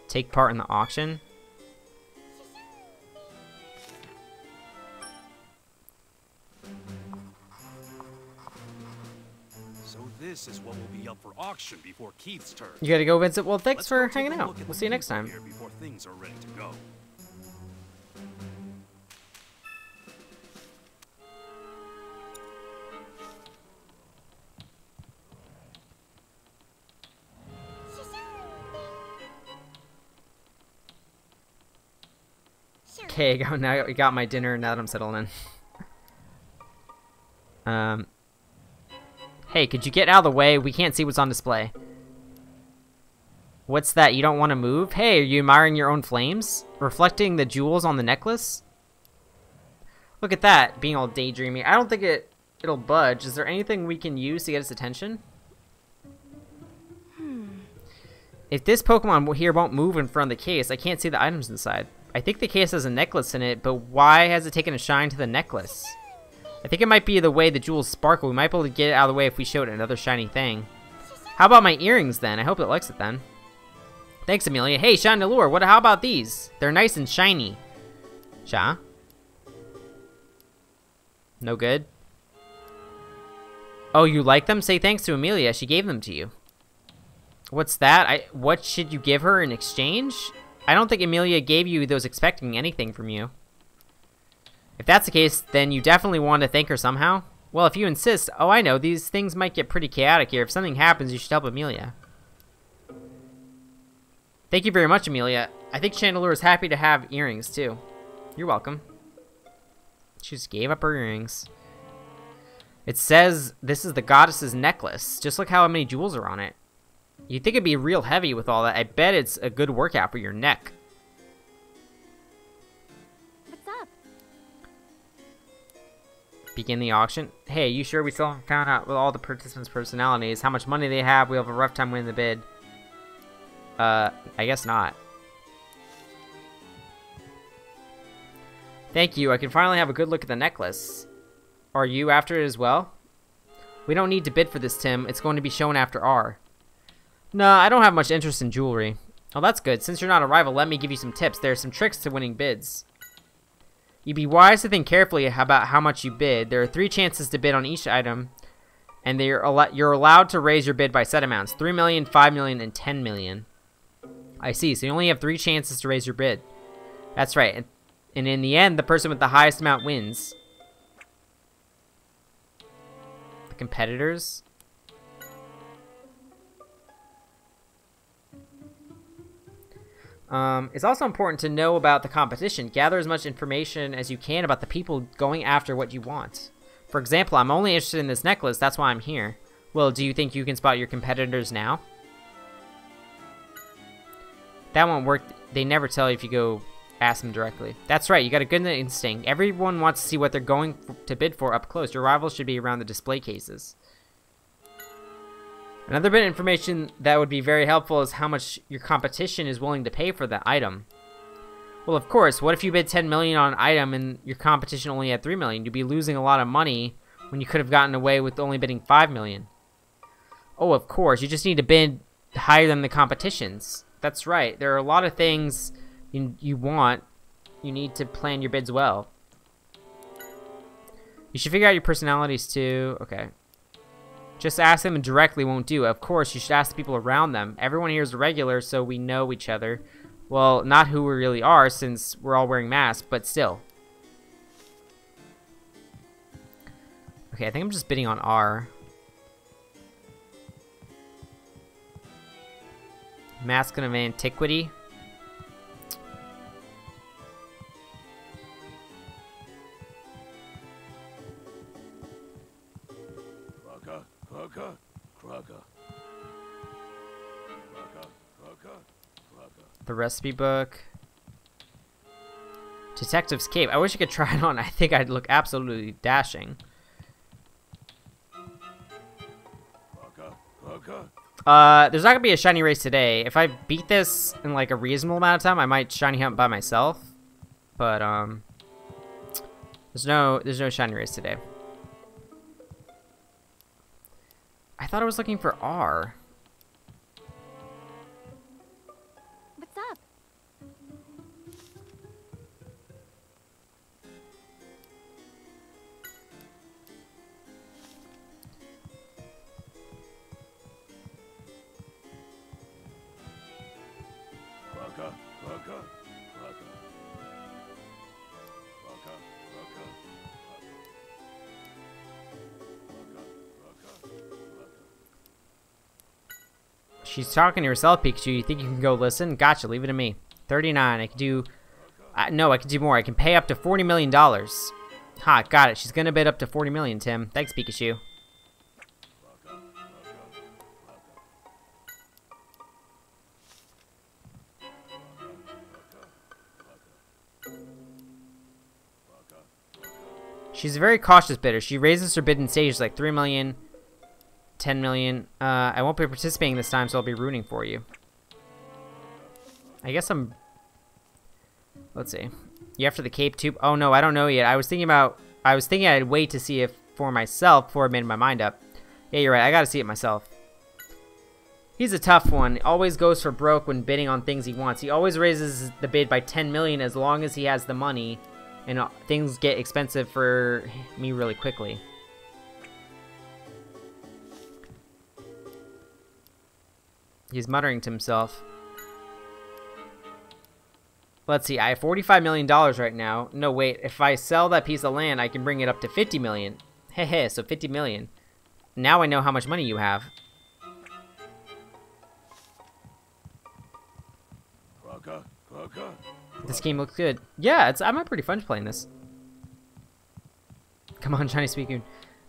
Take part in the auction? So this is what will be up for auction before Keith's turn. You gotta go, Vincent. Well, thanks Let's for go take hanging a out. look at We'll the see you next info time. here before things are ready to go. Okay, now I got my dinner now that I'm settled in. Hey, could you get out of the way? We can't see what's on display. What's that? You don't want to move? Hey, are you admiring your own flames? Reflecting the jewels on the necklace? Look at that, being all daydreamy. I don't think it'll budge. Is there anything we can use to get its attention? If this Pokemon here won't move in front of the case, I can't see the items inside. I think the case has a necklace in it, but why has it taken a shine to the necklace? I think it might be the way the jewels sparkle. We might be able to get it out of the way if we showed it another shiny thing. How about my earrings then? I hope it likes it then. Thanks, Amelia. Hey, Chandelure, how about these? They're nice and shiny. Sha? No good? Oh, you like them? Say thanks to Amelia. She gave them to you. What's that? What should you give her in exchange? I don't think Amelia gave you those expecting anything from you. If that's the case, then you definitely want to thank her somehow. Well, if you insist. Oh, I know. These things might get pretty chaotic here. If something happens, you should help Amelia. Thank you very much, Amelia. I think Chandelure is happy to have earrings, too. You're welcome. She just gave up her earrings. It says this is the goddess's necklace. Just look how many jewels are on it. You'd think it'd be real heavy with all that. I bet it's a good workout for your neck. What's up? Begin the auction. Hey, you sure we still haven't found out with all the participants' personalities, how much money they have? We'll have a rough time winning the bid. I guess not. Thank you. I can finally have a good look at the necklace. Are you after it as well? We don't need to bid for this, Tim. It's going to be shown after R. No, I don't have much interest in jewelry. Oh, that's good. Since you're not a rival, let me give you some tips. There are some tricks to winning bids. You'd be wise to think carefully about how much you bid. There are 3 chances to bid on each item, and you're allowed to raise your bid by set amounts. 3 million, 5 million, and 10 million. I see. So you only have 3 chances to raise your bid. That's right. And in the end, the person with the highest amount wins. The competitors... It's also important to know about the competition. Gather as much information as you can about the people going after what you want. For example, I'm only interested in this necklace, that's why I'm here. Well, do you think you can spot your competitors now? That won't work. They never tell you if you go ask them directly. That's right, you got a good instinct. Everyone wants to see what they're going to bid for up close. Your rivals should be around the display cases. Another bit of information that would be very helpful is how much your competition is willing to pay for that item. Well, of course, what if you bid 10 million on an item and your competition only had 3 million? You'd be losing a lot of money when you could have gotten away with only bidding 5 million. Oh, of course, you just need to bid higher than the competitions. That's right. There are a lot of things you want. You need to plan your bids well. You should figure out your personalities too. Okay. Just ask them directly won't do. Of course, you should ask the people around them. Everyone here is a regular, so we know each other. Well, not who we really are, since we're all wearing masks, but still. Okay, I think I'm just bidding on R. Mask of Antiquity. The recipe book. Detective's cape. I wish I could try it on. I think I'd look absolutely dashing. There's not gonna be a shiny race today. If I beat this in like a reasonable amount of time, I might shiny hunt by myself. But there's no shiny race today. I thought I was looking for R. What's up? She's talking to herself, Pikachu. You think you can go listen? Gotcha, leave it to me. 39, I can do... no, I can do more. I can pay up to $40 million. Ha, got it. She's gonna bid up to 40 million, Tim. Thanks, Pikachu. She's a very cautious bidder. She raises her bid in stages like 3 million... 10 million. I won't be participating this time, so I'll be rooting for you. I guess I'm... Let's see. You after the cape tube? Oh no, I don't know yet. I was thinking I'd wait to see if for myself before I made my mind up. Yeah, you're right. I gotta see it myself. He's a tough one. Always goes for broke when bidding on things he wants. He always raises the bid by 10 million as long as he has the money, and things get expensive for me really quickly. He's muttering to himself. Let's see, I have $45 million right now. No, wait, if I sell that piece of land, I can bring it up to 50 million. Hehe, so 50 million. Now I know how much money you have. This game looks good. Yeah, I'm having pretty fun playing this. Come on, Chinese speaking.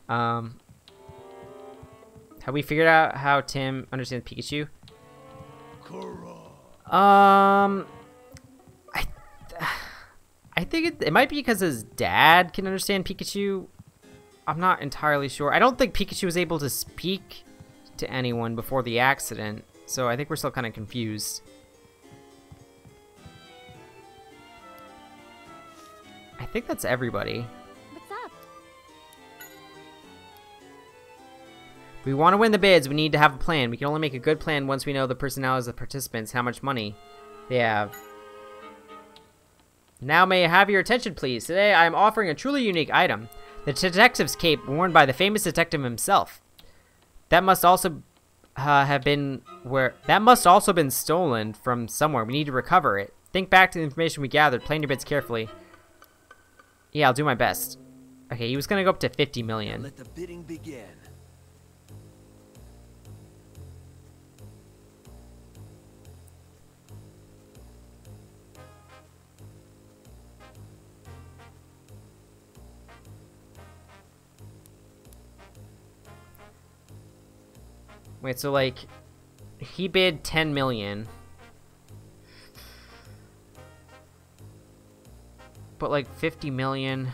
Have we figured out how Tim understands Pikachu? I think it might be because his dad can understand Pikachu. I'm not entirely sure. I don't think Pikachu was able to speak to anyone before the accident, so I think we're still kind of confused. I think that's everybody. What's up? If we want to win the bids, we need to have a plan. We can only make a good plan once we know the personalities of the participants, how much money they have. Now may I have your attention, please? Today I am offering a truly unique item. The detective's cape worn by the famous detective himself. That must also been stolen from somewhere. We need to recover it. Think back to the information we gathered. Plan your bids carefully. Yeah, I'll do my best. Okay, he was gonna go up to 50 million. Let the bidding begin. Wait, so like, he bid 10 million. But like 50 million.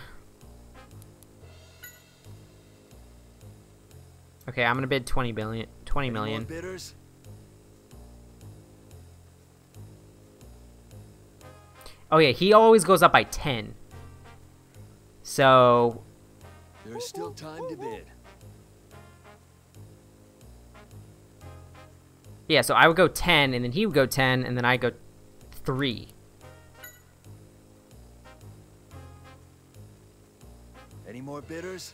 Okay, I'm gonna bid 20 20 Any more million. bidders? Oh yeah, he always goes up by 10. So There's still time to bid. yeah, so I would go 10, and then he would go 10, and then I go 3. Any more bidders?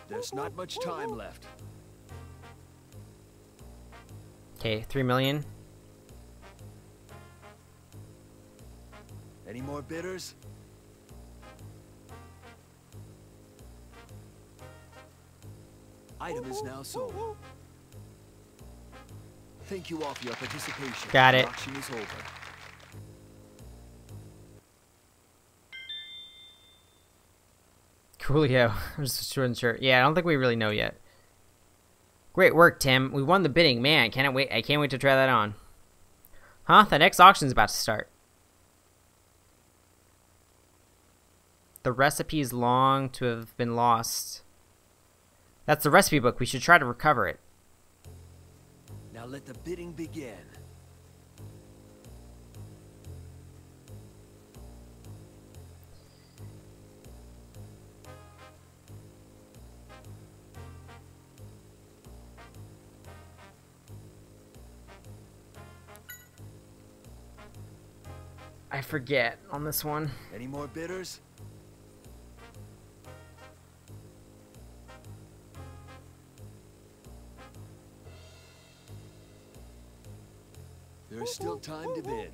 There's not much time left. Okay, 3 million. Any more bidders? Item is now sold. Thank you all for your participation. Got it. The auction is over. Coolio. I'm just wasn't sure. Yeah, I don't think we really know yet. Great work, Tim. We won the bidding. Man, I can't wait to try that on. Huh? The next auction's about to start. The recipe is long to have been lost. That's the recipe book. We should try to recover it. Now let the bidding begin. I forget on this one. Any more bidders? There's still time to bid.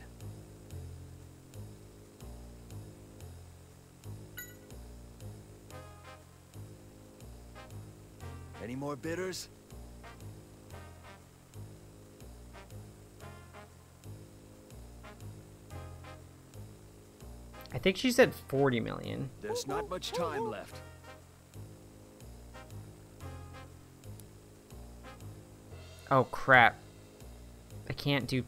Any more bidders? I think she said 40 million. There's not much time left. Oh crap. I can't do...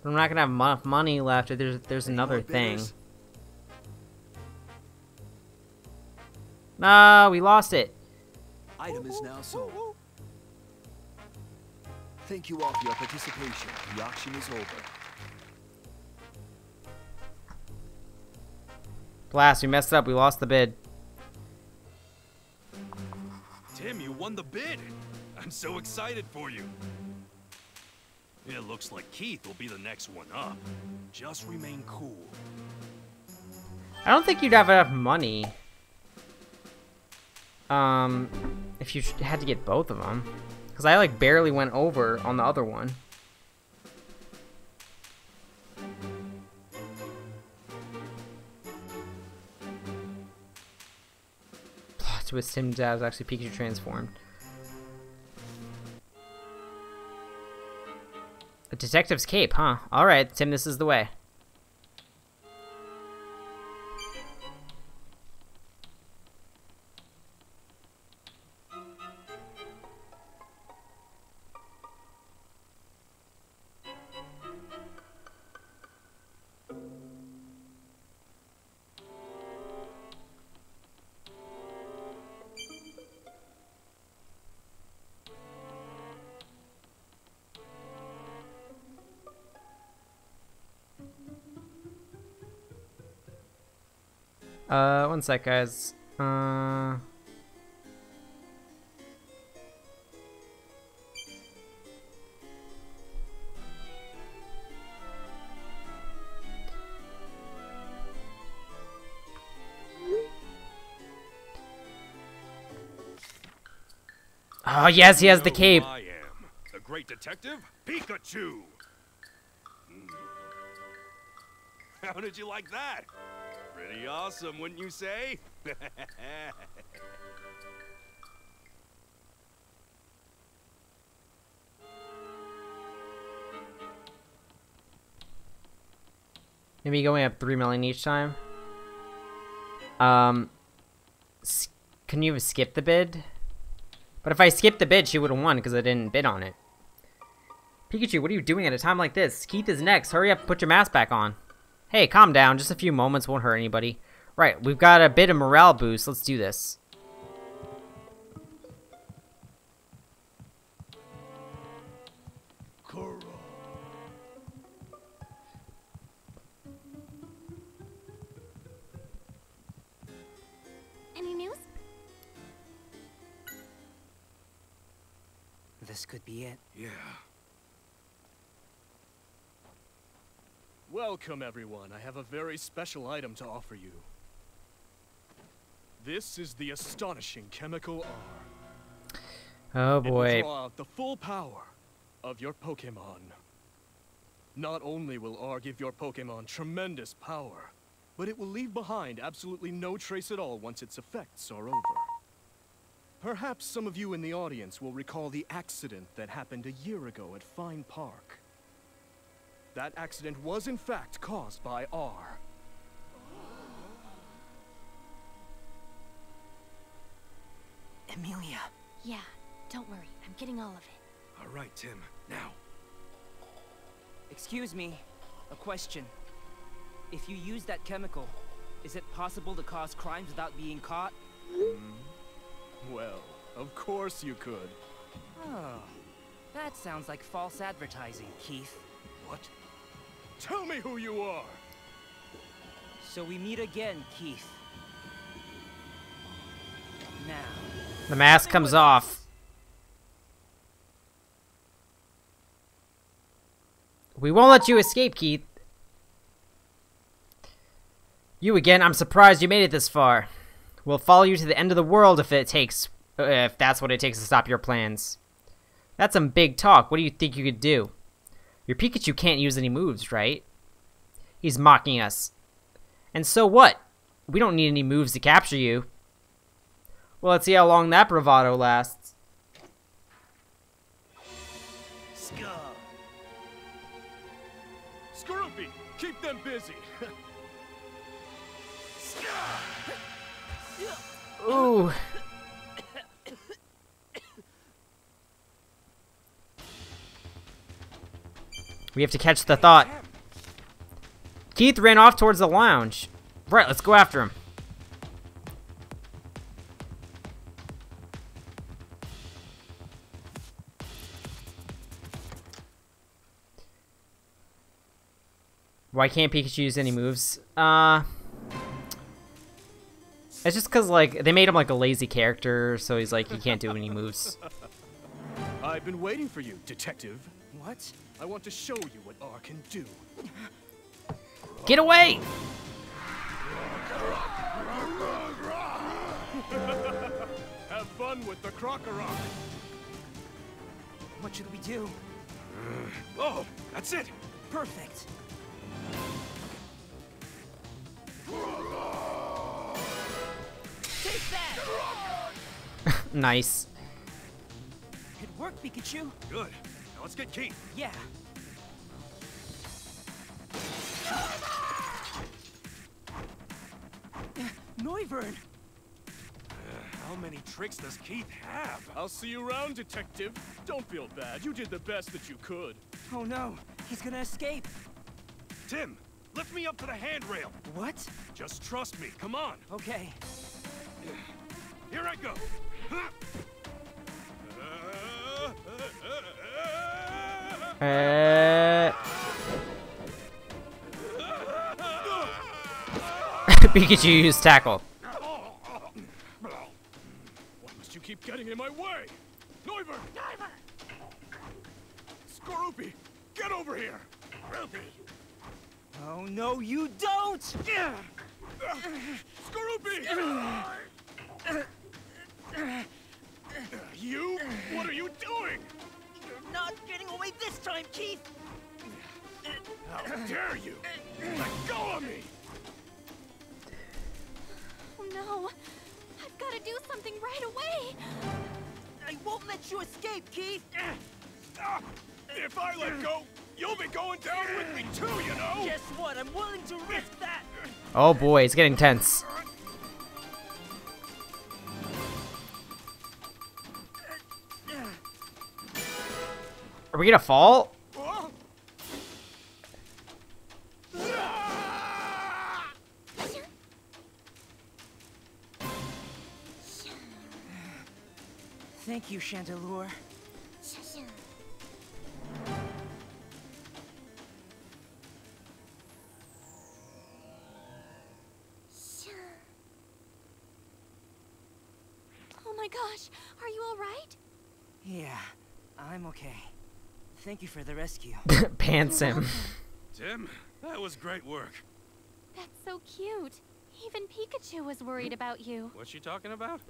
I'm not gonna have enough money left if there's Any another more thing. bidders? No, we lost it. Item is now sold. Thank you all for your participation. The auction is over. Blast, we messed up. We lost the bid. Tim, you won the bid. I'm so excited for you. It looks like Keith will be the next one up. Just remain cool. I don't think you'd have enough money. If you had to get both of them. Because I, like, barely went over on the other one. Plot twist, Tim's dad was actually Pikachu transformed. A detective's cape, huh? Alright, Tim, this is the way. One sec, guys. Oh, yes, he has the cape. I am the great detective, Pikachu. How did you like that? Pretty awesome, wouldn't you say? Maybe going up 3 million each time. Can you have skipped the bid? But if I skipped the bid, she would have won because I didn't bid on it. Pikachu, what are you doing at a time like this? Keith is next. Hurry up, put your mask back on. Hey, calm down. Just a few moments won't hurt anybody. Right, we've got a bit of morale boost. Let's do this. Any news? This could be it. Yeah. Welcome, everyone. I have a very special item to offer you. This is the astonishing chemical R. Oh It will boy. draw out the full power of your Pokemon. Not only will R give your Pokemon tremendous power, but it will leave behind absolutely no trace at all once its effects are over. Perhaps some of you in the audience will recall the accident that happened a year ago at Fine Park. That accident was in fact caused by R. Emilia. Yeah, don't worry. I'm getting all of it. All right, Tim. Now. Excuse me. A question. If you use that chemical, is it possible to cause crimes without being caught? Well, of course you could. Oh, that sounds like false advertising, Keith. What? Tell me who you are! So we meet again, Keith. Now. The mask comes off. We won't let you escape, Keith. You again? I'm surprised you made it this far. We'll follow you to the end of the world if that's what it takes to stop your plans. That's some big talk. What do you think you could do? Your Pikachu can't use any moves, right? He's mocking us. And so what? We don't need any moves to capture you. Well, let's see how long that bravado lasts. Skorupi, keep them busy! Ooh. We have to catch the thought. Keith ran off towards the lounge. Right, let's go after him. Why can't Pikachu use any moves? It's just because, like, they made him, like, a lazy character, so he's like, he can't do any moves. I've been waiting for you, Detective. What? I want to show you what R can do. Get away! Have fun with the Krokorok. What should we do? Oh, that's it. Perfect. Take that! Nice. It worked, Pikachu. Good. Now let's get Keith. Yeah. Noivern! How many tricks does Keith have? I'll see you around, Detective. Don't feel bad. You did the best that you could. Oh no, he's gonna escape. Tim, lift me up to the handrail. What? Just trust me. Come on. Okay. Here I go. Pikachu used tackle. Why must you keep getting in my way? Noivern! Skorupi, get over here! Oh no, you don't! Skorupi! You? What are you doing? You're not getting away this time, Keith! How dare you! Let go of me! Oh no! I've got to do something right away! I won't let you escape, Keith! If I let go, you'll be going down with me too, you know? Guess what? I'm willing to risk that! Oh boy, it's getting tense. Are we gonna fall? Thank you, Chandelure. Oh my gosh, are you all right? Yeah, I'm okay. Thank you for the rescue. Pants him. Tim, that was great work. That's so cute. Even Pikachu was worried about you. What's she talking about?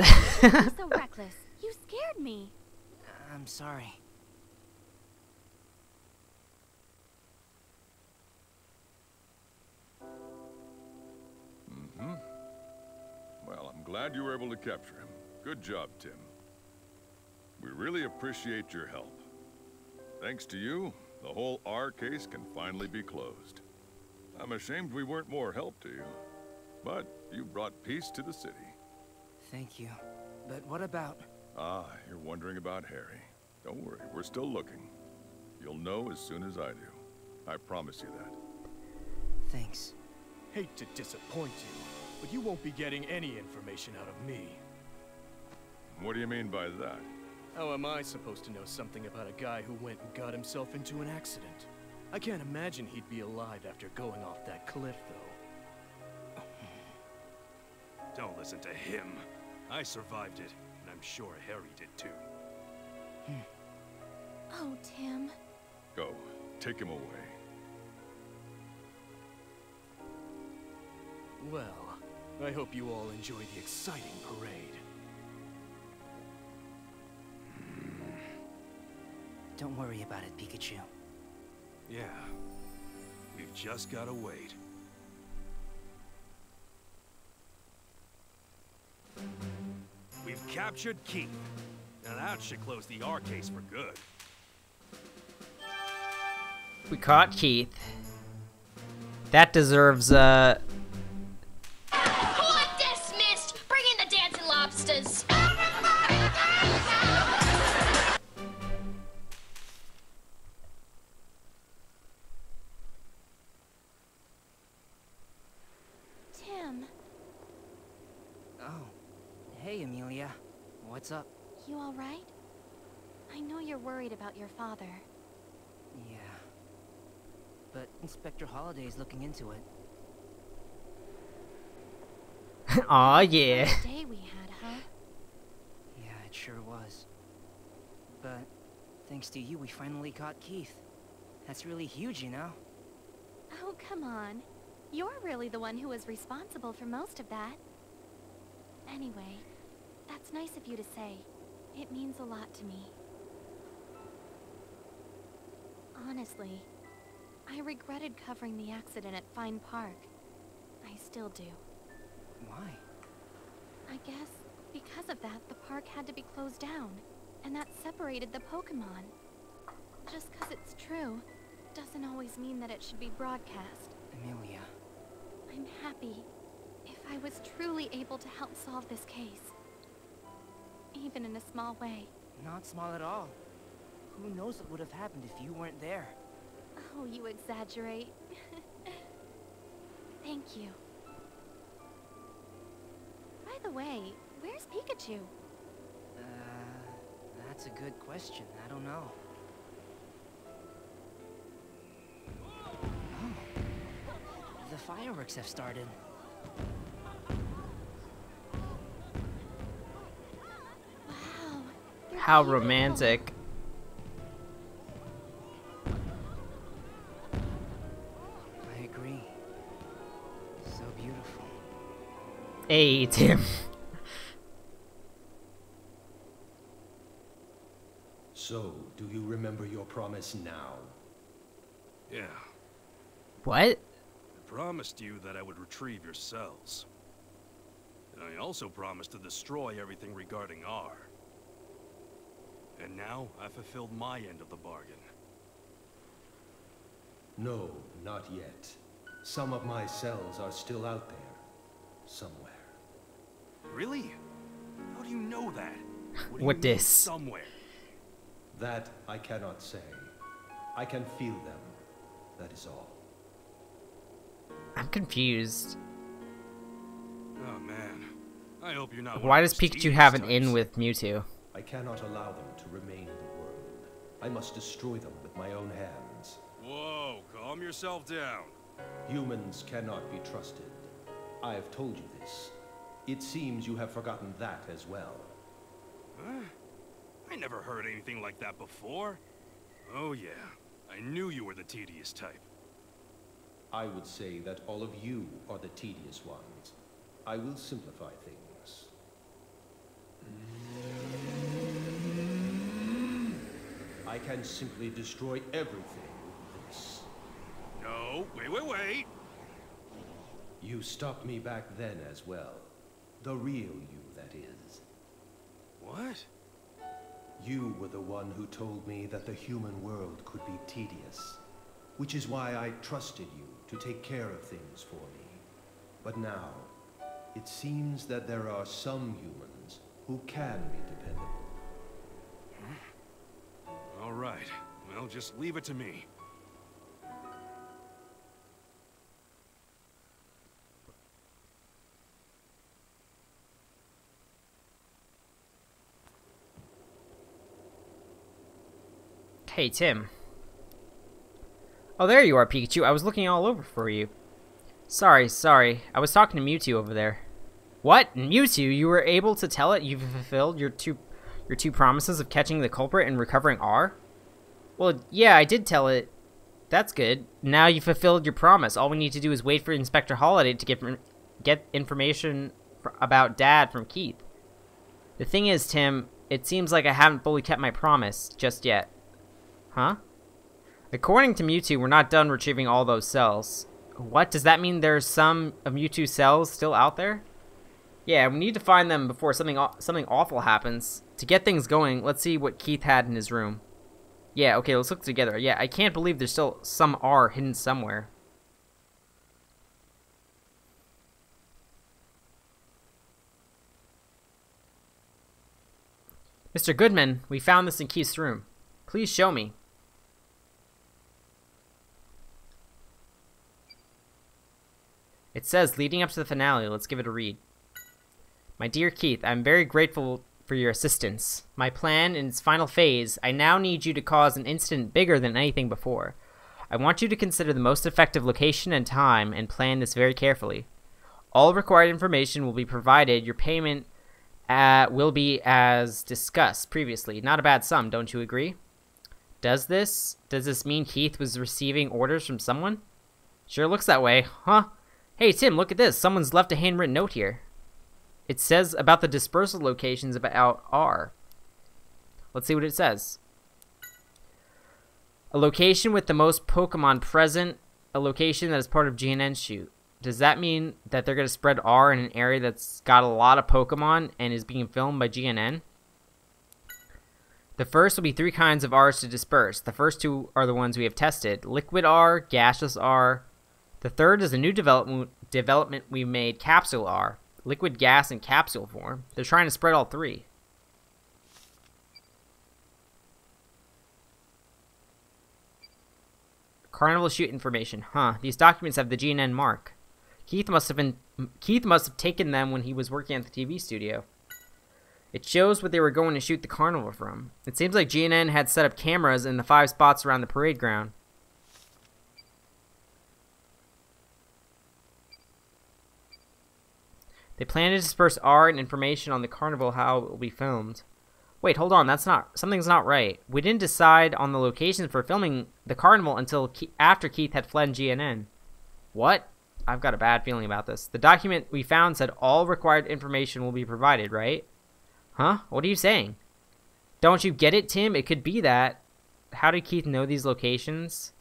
You're so reckless. You scared me. I'm sorry. Mm-hmm. Well, I'm glad you were able to capture him. Good job, Tim. We really appreciate your help. Thanks to you, the whole R case can finally be closed. I'm ashamed we weren't more help to you, but you brought peace to the city. Thank you. But what about... Ah, you're wondering about Harry. Don't worry, we're still looking. You'll know as soon as I do. I promise you that. Thanks. Hate to disappoint you, but you won't be getting any information out of me. What do you mean by that? How am I supposed to know something about a guy who went and got himself into an accident? I can't imagine he'd be alive after going off that cliff, though. Don't listen to him. I survived it, and I'm sure Harry did too. Oh, Tim. Go, take him away. Well, I hope you all enjoy the exciting parade. Don't worry about it, Pikachu. Yeah. We've just gotta wait. We've captured Keith. Now that should close the R case for good. We caught Keith. That deserves, Court dismissed! Bring in the dancing lobsters! Tim, Oh. Hey, Amelia. What's up? you all right? I know you're worried about your father. Yeah. But Inspector Holliday's looking into it. aw, yeah. What a day we had, huh? Yeah, it sure was. But thanks to you, we finally caught Keith. That's really huge, you know? Oh, come on. You're really the one who was responsible for most of that. Anyway, that's nice of you to say. It means a lot to me. Honestly, I regretted covering the accident at Fine Park. I still do. Why? I guess because of that, the park had to be closed down, and that separated the Pokemon. Just 'cause it's true, doesn't always mean that it should be broadcast. Amelia. I'm happy if I was truly able to help solve this case. Even in a small way. Not small at all. Who knows what would have happened if you weren't there? Oh, you exaggerate. Thank you. By the way, where's Pikachu? That's a good question. I don't know. Oh. The fireworks have started. Wow. they're How beautiful. romantic. I agree. So beautiful. Hey, Tim. So, do you remember your promise now? Yeah. What? I promised you that I would retrieve your cells. And I also promised to destroy everything regarding R. And now, I fulfilled my end of the bargain. No, not yet. Some of my cells are still out there. Somewhere. Really? How do you know that? What do What you mean, dis? somewhere? That I cannot say. I can feel them. That is all. I'm confused. Oh man. I hope you're not. Why one does of those Pikachu tedious have an types. in with Mewtwo? I cannot allow them to remain in the world. I must destroy them with my own hands. Whoa, calm yourself down. Humans cannot be trusted. I have told you this. It seems you have forgotten that as well. Huh? I never heard anything like that before. Oh yeah, I knew you were the tedious type. I would say that all of you are the tedious ones. I will simplify things. I can simply destroy everything with this. No, wait. You stopped me back then as well. The real you, that is. What? You were the one who told me that the human world could be tedious, which is why I trusted you to take care of things for me. But now, it seems that there are some humans who can be dependable. All right, well, just leave it to me. Hey, Tim. Oh, there you are, Pikachu. I was looking all over for you. Sorry. I was talking to Mewtwo over there. What? Mewtwo? You were able to tell it you've fulfilled your two promises of catching the culprit and recovering R? Well, yeah, I did tell it. That's good. Now you fulfilled your promise. All we need to do is wait for Inspector Holiday to get information about Dad from Keith. The thing is, Tim, it seems like I haven't fully kept my promise just yet. Huh? According to Mewtwo, we're not done retrieving all those cells. What? Does that mean there's some of Mewtwo's cells still out there? Yeah, we need to find them before something awful happens. To get things going, let's see what Keith had in his room. Yeah, okay, let's look together. Yeah, I can't believe there's still some R hidden somewhere. Mr. Goodman, we found this in Keith's room. Please show me. It says, leading up to the finale. Let's give it a read. My dear Keith, I'm very grateful for your assistance. My plan in its final phase, I now need you to cause an incident bigger than anything before. I want you to consider the most effective location and time and plan this very carefully. All required information will be provided. Your payment will be as discussed previously. Not a bad sum, don't you agree? Does this mean Keith was receiving orders from someone? Sure looks that way, huh? Hey, Tim, look at this. Someone's left a handwritten note here. It says about the dispersal locations about R. Let's see what it says. A location with the most Pokemon present. A location that is part of GNN's shoot. Does that mean that they're going to spread R in an area that's got a lot of Pokemon and is being filmed by GNN? The first will be 3 kinds of Rs to disperse. The first 2 are the ones we have tested. Liquid R, gaseous R. The third is a new development we made, capsule R. Liquid, gas, and capsule form. They're trying to spread all 3. Carnival shoot information. Huh. These documents have the GNN mark. Keith must have taken them when he was working at the TV studio. It shows what they were going to shoot the carnival from. It seems like GNN had set up cameras in the 5 spots around the parade ground. They plan to disperse art and information on the carnival, how it will be filmed. Wait, hold on, something's not right. We didn't decide on the location for filming the carnival until after Keith had fled GNN. What? I've got a bad feeling about this. The document we found said all required information will be provided, right? Huh? What are you saying? Don't you get it, Tim? It could be that. How did Keith know these locations?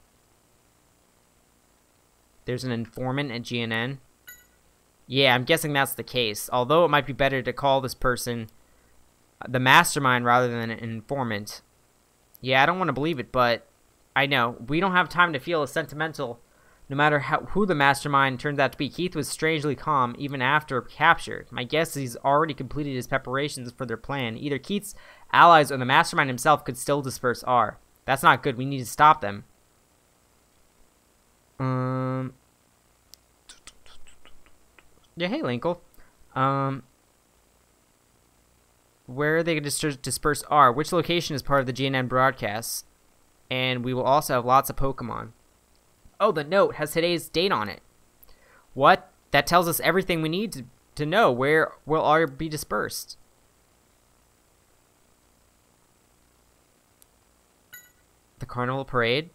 There's an informant at GNN. Yeah, I'm guessing that's the case. Although it might be better to call this person the mastermind rather than an informant. Yeah, I don't want to believe it, but I know. We don't have time to feel sentimental. No matter who the mastermind turned out to be, Keith was strangely calm even after captured. My guess is he's already completed his preparations for their plan. Either Keith's allies or the mastermind himself could still disperse R. That's not good. We need to stop them. Yeah, hey, Linkle. where they disperse are, which location is part of the GNN broadcast, and we will also have lots of Pokemon. Oh, the note has today's date on it. What? That tells us everything we need to know where will all be dispersed. The Carnival Parade?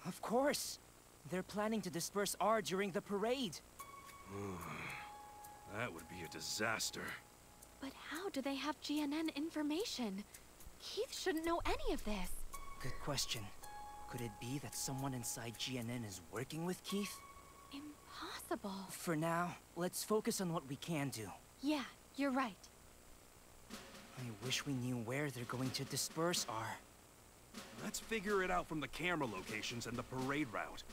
Of course. They're planning to disperse R during the parade. That would be a disaster. But how do they have GNN information? Keith shouldn't know any of this. Good question. Could it be that someone inside GNN is working with Keith? Impossible. For now, let's focus on what we can do. Yeah, you're right. I wish we knew where they're going to disperse R. Let's figure it out from the camera locations and the parade route.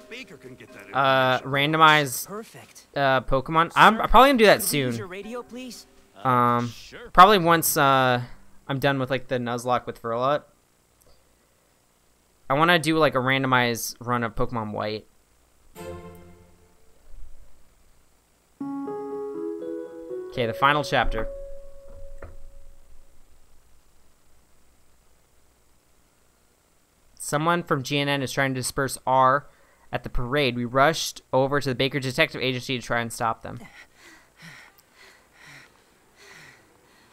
Baker can get that information. Randomize Perfect. Pokemon. I'm probably gonna do that Could we use soon. your radio, please? Sure. Probably once I'm done with like the Nuzlocke with Furlot. I want to do like a randomized run of Pokemon White. Okay, the final chapter. Someone from GNN is trying to disperse R at the parade. We rushed over to the Baker Detective Agency to try and stop them.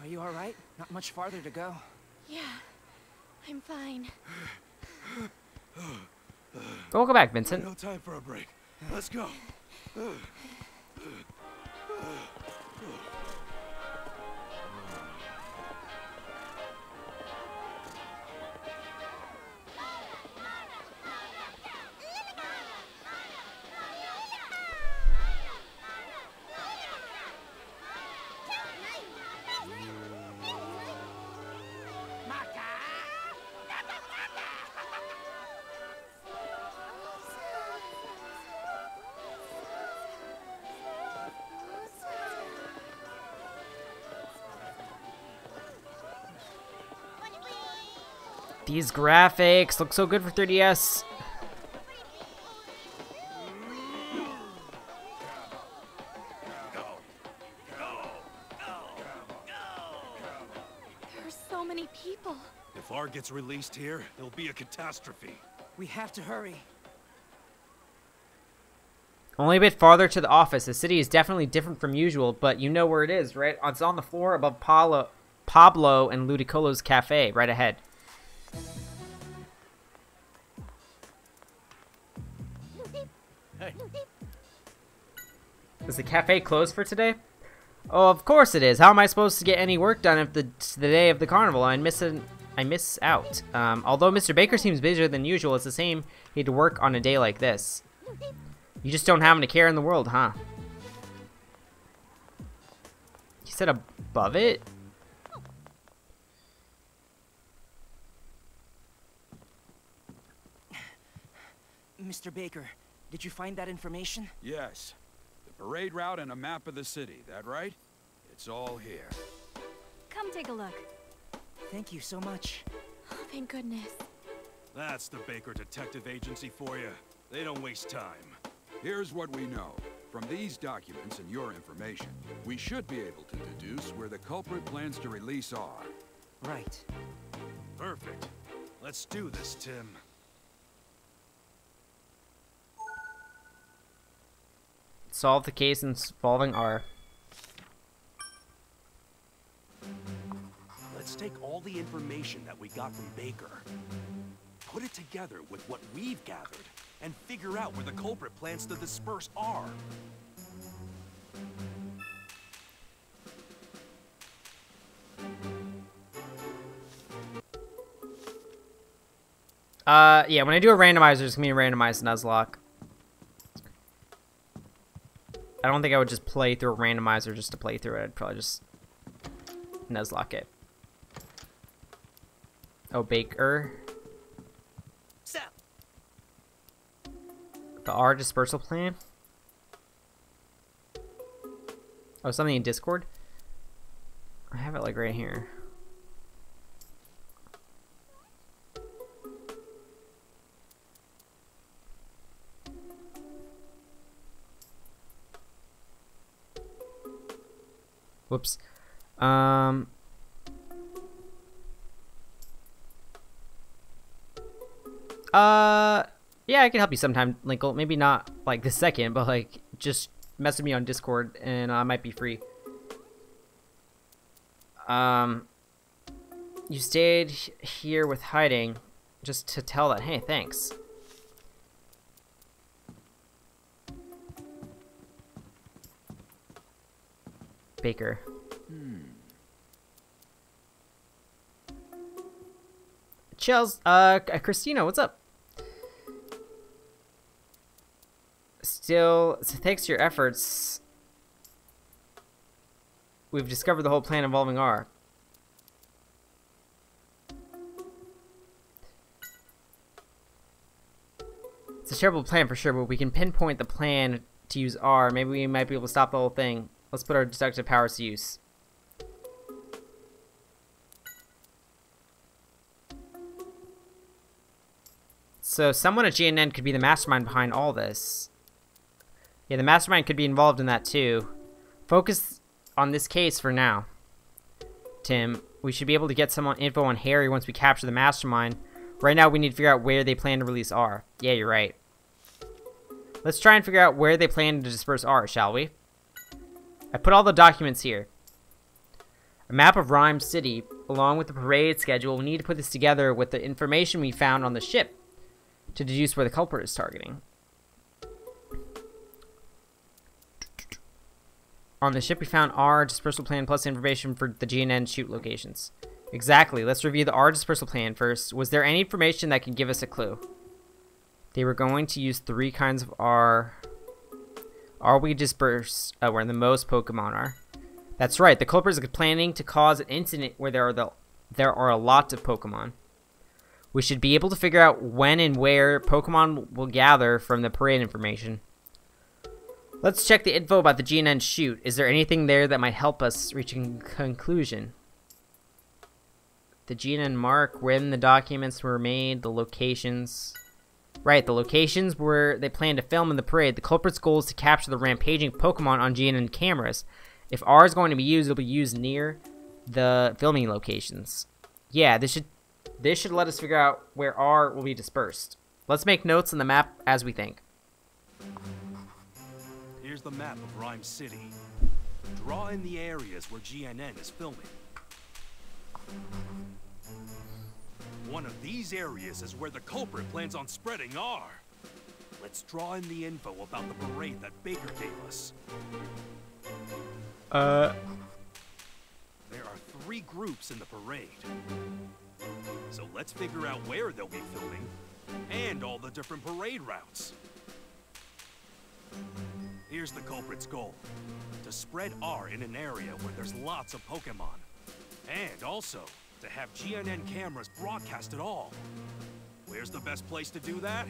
Are you alright? Not much farther to go. Yeah, I'm fine. Welcome back, Vincent. No time for a break. Let's go. These graphics look so good for 3DS. There's so many people. If R gets released here, it'll be a catastrophe. We have to hurry. Only a bit farther to the office. The city is definitely different from usual, but you know where it is, right? It's on the floor above Pablo and Ludicolo's cafe, right ahead. Is the cafe closed for today? Oh, of course it is. How am I supposed to get any work done if the day of the carnival I miss out? Although Mr. Baker seems busier than usual, it's the same he had to work on a day like this. You just don't have any care in the world, huh? He said above it? Mr. Baker, did you find that information? Yes. The parade route and a map of the city, that right? It's all here. Come take a look. Thank you so much. Oh, thank goodness. That's the Baker Detective Agency for you. They don't waste time. Here's what we know. From these documents and your information, we should be able to deduce where the culprit plans to release R. Right. Perfect. Let's do this, Tim. Solve the case involving R. Let's take all the information that we got from Baker, put it together with what we've gathered, and figure out where the culprit plans to disperse R. Yeah, when I do a randomizer, it's gonna be a randomized Nuzlocke. I don't think I would just play through a randomizer just to play through it. I'd probably just Nuzlocke it. Oh, Baker. The R dispersal plan? Oh, something in Discord? I have it like right here. Whoops. Yeah, I can help you sometime, Linkle. Maybe not like this second, but like just message me on Discord and I might be free. You stayed here with hiding just to tell that, hey, thanks. Baker. Chels, Christina, what's up? Still, so thanks to your efforts, we've discovered the whole plan involving R. It's a terrible plan for sure, but we can pinpoint the plan to use R. Maybe we might be able to stop the whole thing. Let's put our deductive powers to use. So someone at GNN could be the mastermind behind all this. Yeah, the mastermind could be involved in that too. Focus on this case for now, Tim. We should be able to get some info on Harry once we capture the mastermind. Right now we need to figure out where they plan to release R. Yeah, you're right. Let's try and figure out where they plan to disperse R, shall we? I put all the documents here. A map of Rhyme City, along with the parade schedule. We need to put this together with the information we found on the ship to deduce where the culprit is targeting. On the ship we found R dispersal plan plus information for the GNN shoot locations. Exactly. Let's review the R dispersal plan first. Was there any information that could give us a clue? They were going to use 3 kinds of R. R we disperse where the most Pokemon are. That's right. The culprit is planning to cause an incident where there are a lot of Pokemon. We should be able to figure out when and where Pokemon will gather from the parade information. Let's check the info about the GNN shoot. Is there anything there that might help us reach a conclusion? The GNN mark, when the documents were made, the locations. Right, the locations where they plan to film in the parade. The culprit's goal is to capture the rampaging Pokemon on GNN cameras. If R is going to be used, it'll be used near the filming locations. Yeah, this should let us figure out where R will be dispersed. Let's make notes on the map as we think. Here's the map of Rhyme City. Draw in the areas where GNN is filming. One of these areas is where the culprit plans on spreading R. Let's draw in the info about the parade that Baker gave us. There are 3 groups in the parade. So let's figure out where they'll be filming and all the different parade routes. Here's the culprit's goal: to spread R in an area where there's lots of Pokemon. And also, to have GNN cameras broadcast it all. Where's the best place to do that?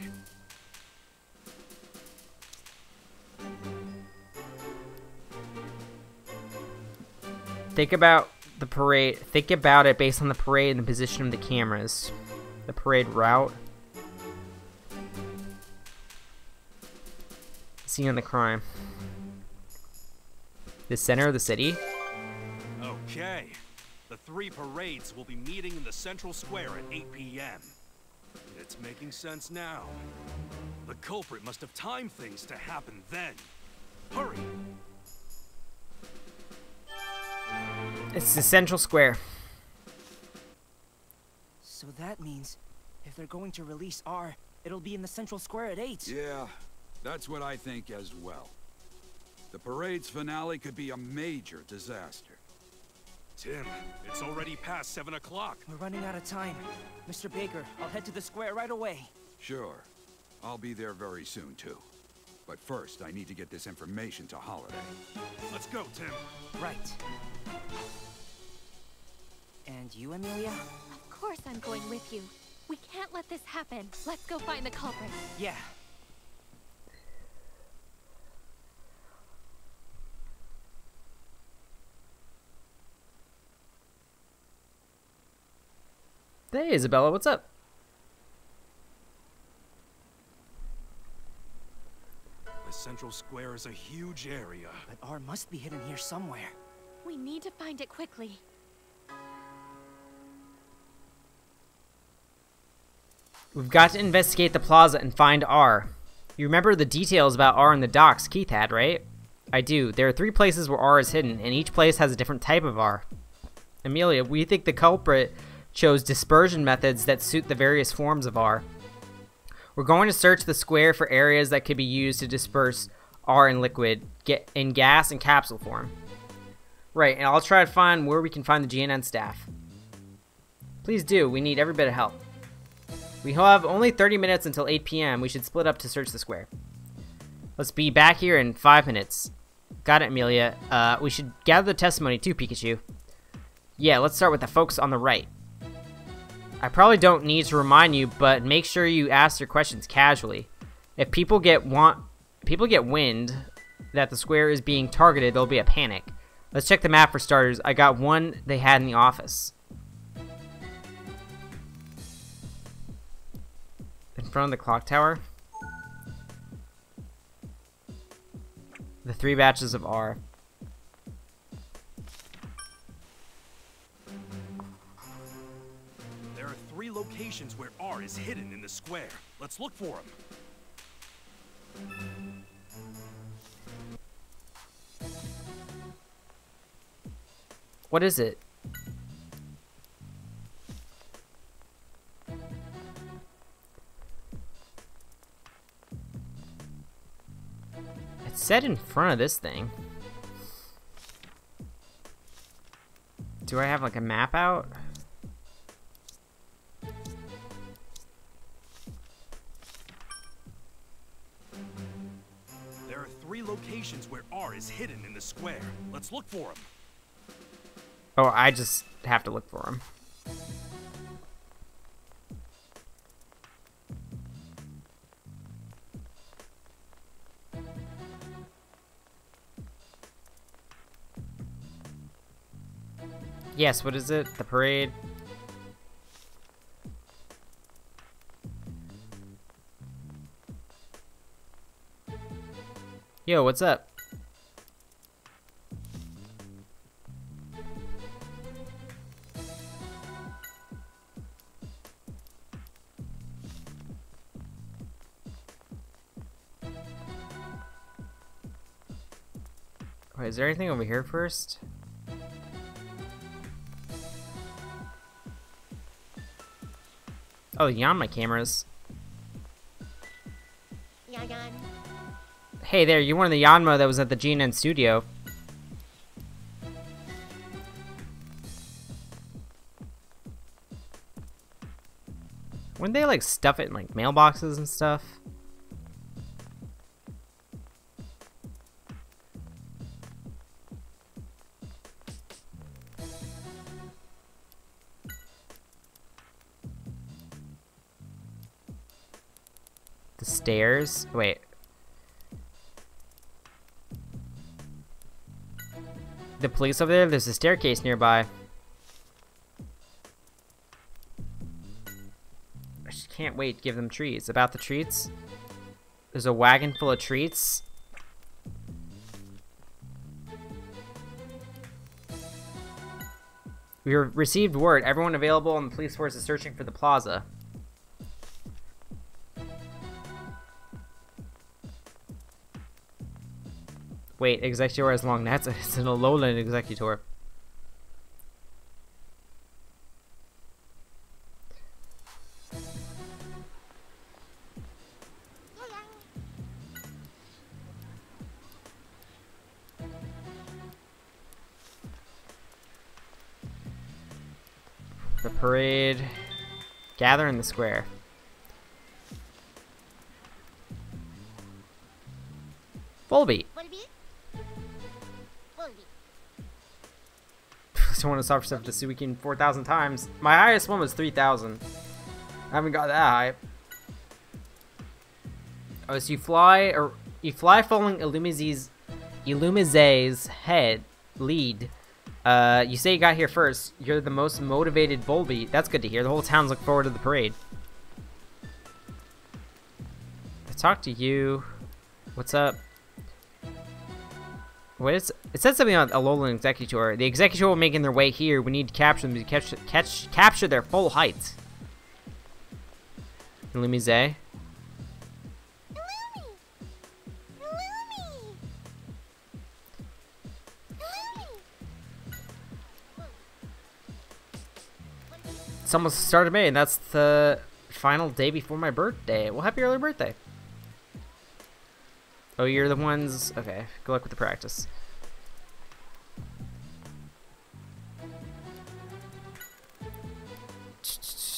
Think about the parade. Think about it based on the parade and the position of the cameras. The parade route. Scene of the crime. The center of the city. Okay. The 3 parades will be meeting in the central square at 8 p.m. It's making sense now. The culprit must have timed things to happen then. Hurry! It's the central square. So that means if they're going to release R, it'll be in the central square at 8. Yeah, that's what I think as well. The parade's finale could be a major disaster. Tim, it's already past 7 o'clock. We're running out of time. Mr. Baker, I'll head to the square right away. Sure. I'll be there very soon, too. But first, I need to get this information to Holiday. Let's go, Tim. Right. And you, Amelia? Of course I'm going with you. We can't let this happen. Let's go find the culprit. Yeah. Hey, Isabella, what's up? The central square is a huge area. But R must be hidden here somewhere. We We need to find it quickly. We've got to investigate the plaza and find R. You remember the details about R in the docks Keith had, right? I do. There are 3 places where R is hidden, and each place has a different type of R. Amelia, we think the culprit chose dispersion methods that suit the various forms of R. We're going to search the square for areas that could be used to disperse R in liquid, in gas and capsule form. Right, and I'll try to find where we can find the GNN staff. Please do. We need every bit of help. We have only 30 minutes until 8 p.m. We should split up to search the square. Let's be back here in 5 minutes. Got it, Amelia. We should gather the testimony too, Pikachu. Yeah, let's start with the folks on the right. I probably don't need to remind you, but make sure you ask your questions casually. If people get wind that the square is being targeted, there'll be a panic. Let's check the map for starters. I got one they had in the office. In front of the clock tower. The 3 batches of R. There are 3 locations where R is hidden in the square. Let's look for them. What is it? It's set in front of this thing. Do I have like a map out? There are 3 locations where R is hidden in the square. Let's look for them. Oh, I just have to look for him. Yes, what is it? The parade? Yo, what's up? Wait, is there anything over here first? Oh, yawn my cameras. Hey there, you're one of the Yanma that was at the GNN studio. Wouldn't they like stuff it in like mailboxes and stuff? The stairs? Wait. The police over there? There's a staircase nearby. I just can't wait to give them treats. About the treats? There's a wagon full of treats. We received word. Everyone available on the police force is searching for the plaza. Wait, Executor has long nets. It's an Alolan Executor. The parade. Gather in the square. Volbeat. I want to stop stuff to Suikin 4,000 times. My highest one was 3,000. I haven't got that high. Oh, so you fly following Illumize's lead. You say you got here first. You're the most motivated Volbeat. That's good to hear. The whole town's looking forward to the parade. I talked to you. What's up? What is it? Said something about Alolan Executor. The Executor will making their way here. We need to capture them to capture their full height. Lumize. It's almost the start of May, and that's the final day before my birthday. Well, happy early birthday. Oh, you're the ones... Okay, good luck with the practice.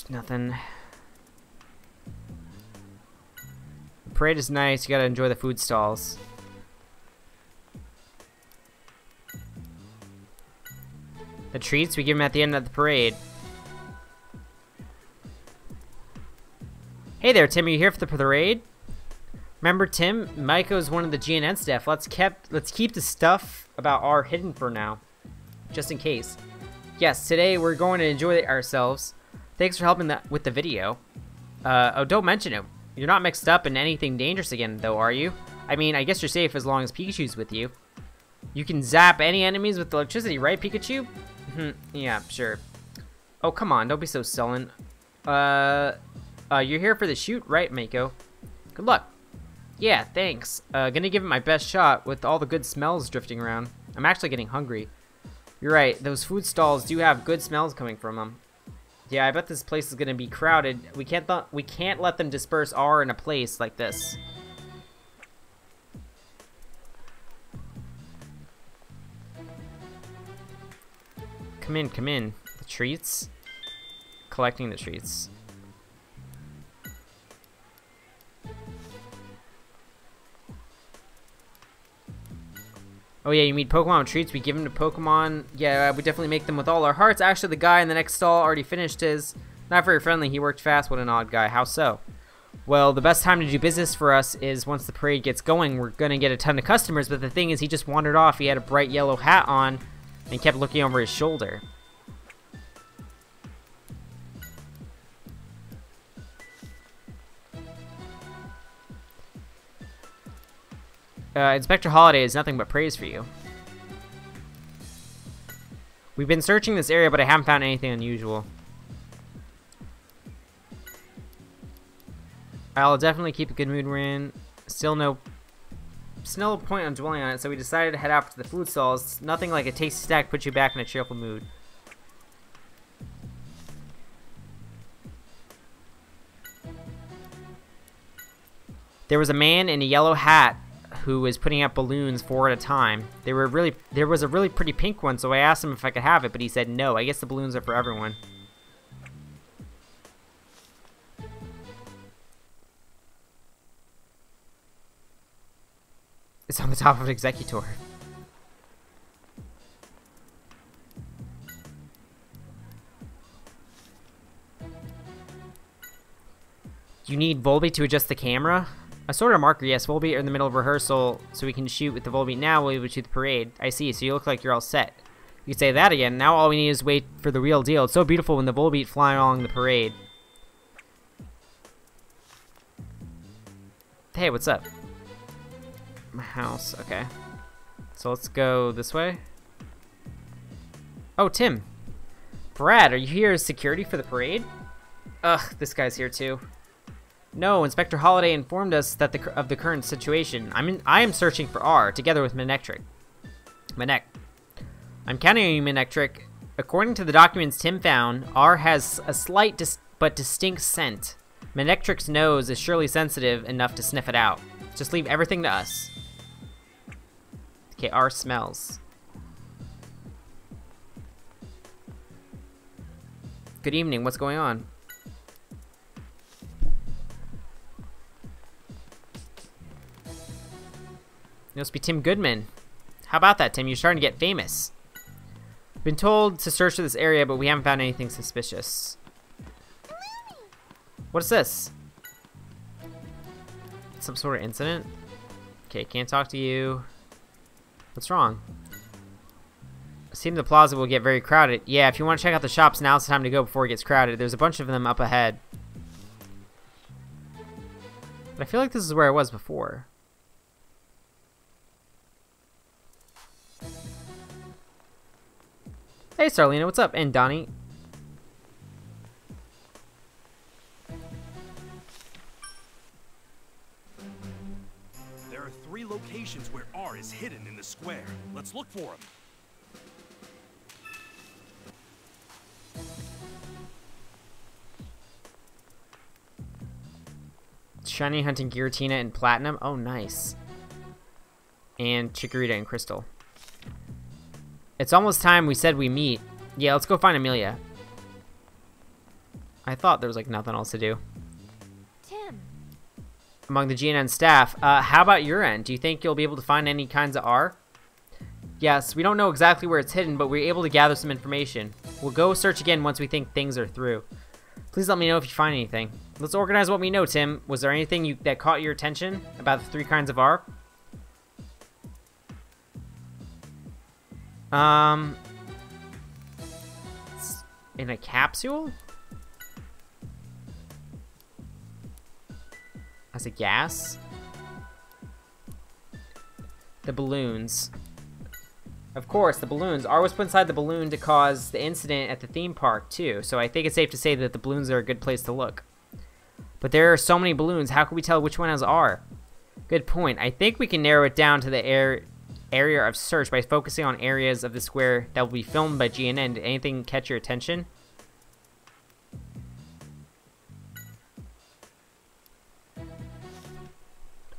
Nothing. The parade is nice. You gotta enjoy the food stalls. The treats we give them at the end of the parade. Hey there, Tim. Are you here for the parade? Remember, Tim? Maiko's one of the GNN staff. Let's keep the stuff about R hidden for now, just in case. Yes, today we're going to enjoy ourselves. Thanks for helping with the video. Oh, don't mention it. You're not mixed up in anything dangerous again, though, are you? I mean, I guess you're safe as long as Pikachu's with you. You can zap any enemies with electricity, right, Pikachu? Yeah, sure. Oh, come on, don't be so sullen. You're here for the shoot, right, Mako? Good luck. Yeah, thanks. Gonna give it my best shot with all the good smells drifting around. I'm actually getting hungry. You're right, those food stalls do have good smells coming from them. Yeah, I bet this place is gonna be crowded. We can't let them disperse R in a place like this. Come in, come in. The treats? Collecting the treats. Oh yeah, you mean Pokemon with treats? We give them to Pokemon. Yeah, we definitely make them with all our hearts. Actually, the guy in the next stall already finished his. Not very friendly. He worked fast. What an odd guy. How so? Well, the best time to do business for us is once the parade gets going. We're gonna get a ton of customers, but the thing is, he just wandered off. He had a bright yellow hat on and kept looking over his shoulder. Inspector Holiday is nothing but praise for you. We've been searching this area, but I haven't found anything unusual. I'll definitely keep a good mood we're in. Still no point on dwelling on it, so we decided to head out to the food stalls. Nothing like a tasty snack puts you back in a cheerful mood. There was a man in a yellow hat who was putting up balloons 4 at a time. There was a really pretty pink one, so I asked him if I could have it, but he said no. I guess the balloons are for everyone. It's on the top of an Executor. You need Volbeat to adjust the camera? A sort of marker, yes. Volbeat are in the middle of rehearsal, so we can shoot with the Volbeat now while we shoot the parade. I see, so you look like you're all set. You can say that again. Now all we need is wait for the real deal. It's so beautiful when the Volbeat fly along the parade. Hey, what's up? My house, okay. So let's go this way. Oh, Tim. Brad, are you here as security for the parade? Ugh, this guy's here too. No, Inspector Holiday informed us that of the current situation. I am searching for R, together with Manectric. I'm counting on you, Manectric. According to the documents Tim found, R has a slight but distinct scent. Manectric's nose is surely sensitive enough to sniff it out. Just leave everything to us. Okay, R smells. Good evening, what's going on? It must be Tim Goodman. How about that, Tim? You're starting to get famous. Been told to search for this area, but we haven't found anything suspicious. What is this? Some sort of incident? Okay, can't talk to you. What's wrong? It seems the plaza will get very crowded. Yeah, if you want to check out the shops, now's the time to go before it gets crowded. There's a bunch of them up ahead. But I feel like this is where I was before. Hey, Starlina, what's up? And Donnie. There are 3 locations where R is hidden in the square. Let's look for him. Shiny Hunting Giratina and Platinum. Oh, nice. And Chikorita and Crystal. It's almost time we said we meet. Yeah, let's go find Amelia. I thought there was like nothing else to do. Tim. Among the GNN staff, how about your end? Do you think you'll be able to find any kinds of R? Yes, we don't know exactly where it's hidden, but we're able to gather some information. We'll go search again once we think things are through. Please let me know if you find anything. Let's organize what we know, Tim. Was there anything that caught your attention about the 3 kinds of R? In a capsule? As a gas? The balloons. Of course, the balloons. R was put inside the balloon to cause the incident at the theme park, too. So I think it's safe to say that the balloons are a good place to look. But there are so many balloons, how can we tell which one has R? Good point. I think we can narrow it down to the area of search by focusing on areas of the square that will be filmed by GNN. Did anything catch your attention?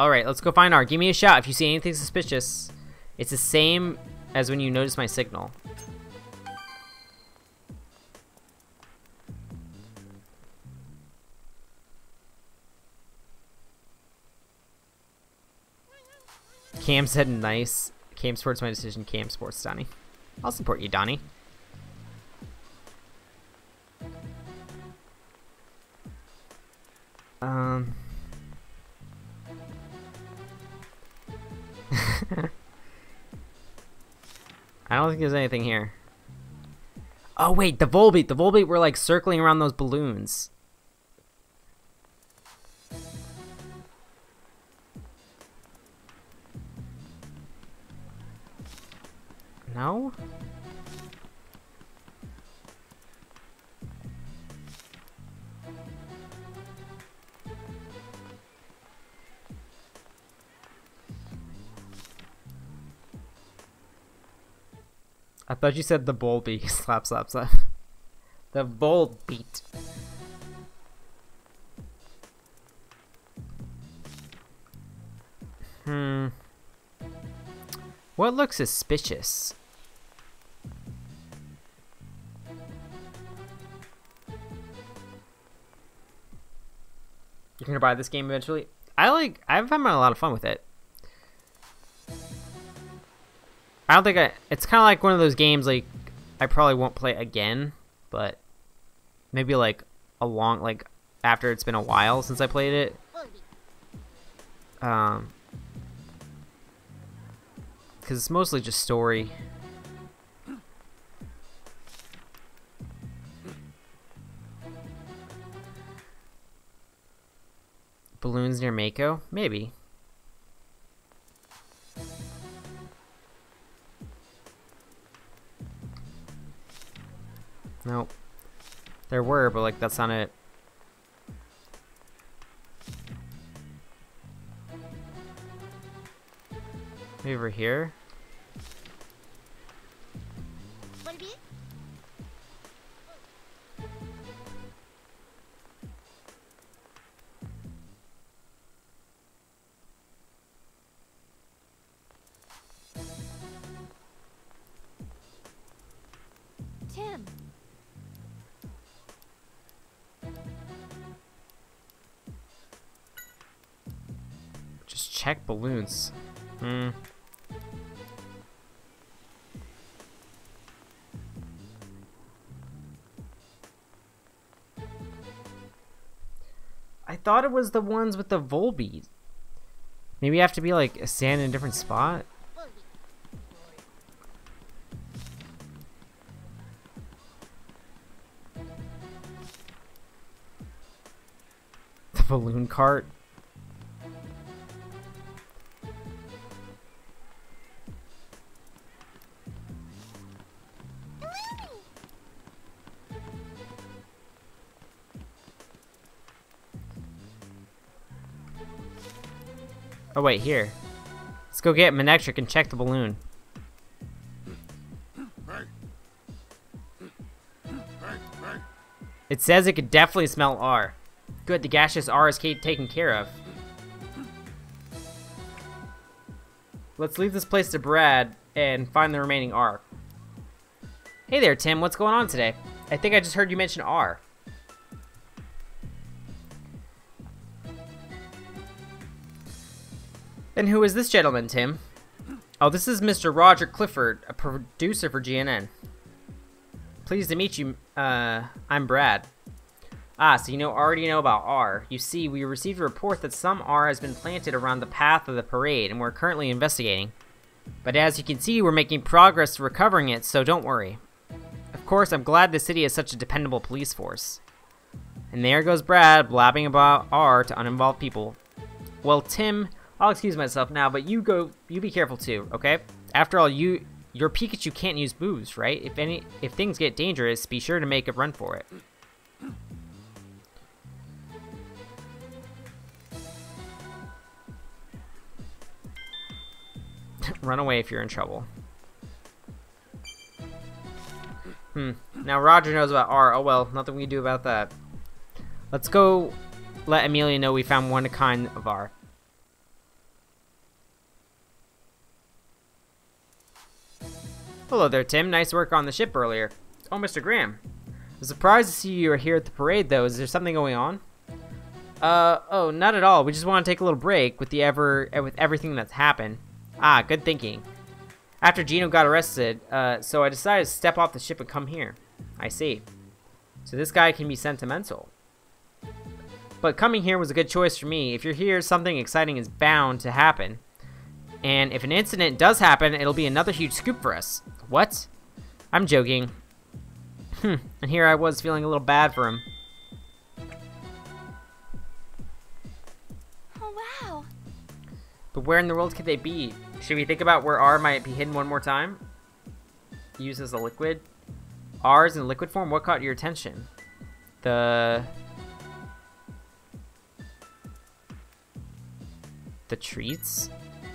Alright, let's go find R. Give me a shout if you see anything suspicious. It's the same as when you notice my signal. Cam said nice. Cam supports my decision. Cam supports Donnie. I'll support you, Donnie. I don't think there's anything here. Oh wait, the Volbeat. The Volbeat were like circling around those balloons. No? I thought you said the Volbeat. Slap, slap, slap. The Volbeat. What looks suspicious? You're gonna buy this game eventually? I've having a lot of fun with it. I don't think it's kind of like one of those games like I probably won't play again, but maybe like after it's been a while since I played it. Because it's mostly just story. Balloons near Mako? Maybe. Nope. There were, but like that's not it. Maybe over here? Tim. Just check balloons. I thought it was the ones with the Volbeat. Maybe you have to be like stand in a different spot. The balloon cart. Oh wait, here. Let's go get Manectric and check the balloon. It says it could definitely smell R. Good, the gaseous R is taken care of. Let's leave this place to Brad and find the remaining R. Hey there, Tim. What's going on today? I think I just heard you mention R. And who is this gentleman, Tim? Oh, this is Mr. Roger Clifford, a producer for GNN. Pleased to meet you. I'm Brad. Ah, so you already know about R. You see, we received a report that some R has been planted around the path of the parade, and we're currently investigating. But as you can see, we're making progress to recovering it, so don't worry. Of course, I'm glad the city has such a dependable police force. And there goes Brad, blabbing about R to uninvolved people. Well, Tim, I'll excuse myself now, but you be careful too, okay? After all, your Pikachu can't use moves, right? If things get dangerous, be sure to make a run for it. Run away if you're in trouble. Now Roger knows about R. Oh well, nothing we can do about that. Let's go let Amelia know we found one kind of R. Hello there, Tim. Nice work on the ship earlier. Oh, Mr. Graham. I'm surprised to see you are here at the parade, though. Is there something going on? Oh, not at all. We just want to take a little break with everything that's happened. Ah, good thinking. After Gino got arrested, so I decided to step off the ship and come here. I see. So this guy can be sentimental. But coming here was a good choice for me. If you're here, something exciting is bound to happen. And if an incident does happen, it'll be another huge scoop for us. What? I'm joking. And here I was feeling a little bad for him. Oh, wow. But where in the world could they be? Should we think about where R might be hidden one more time? Used as a liquid? R's in liquid form? What caught your attention? The treats?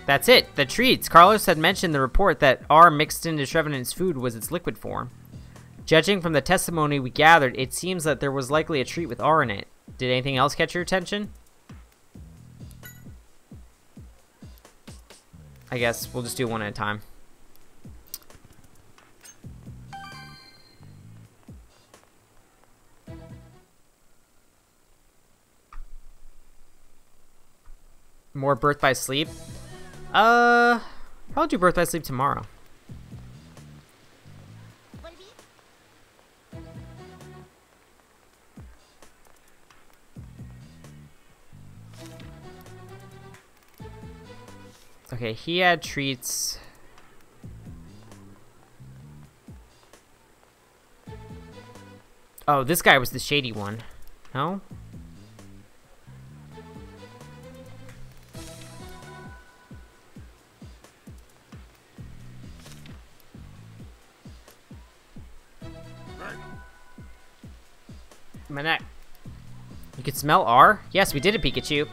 That's it, the treats. Carlos had mentioned the report that R mixed into Trevenant's food was its liquid form. Judging from the testimony we gathered, it seems that there was likely a treat with R in it. Did anything else catch your attention? I guess we'll just do one at a time. More Birth by Sleep? Probably do Birth by Sleep tomorrow. Okay, he had treats. Oh, this guy was the shady one. No? My neck. You could smell R? Yes, we did it, Pikachu.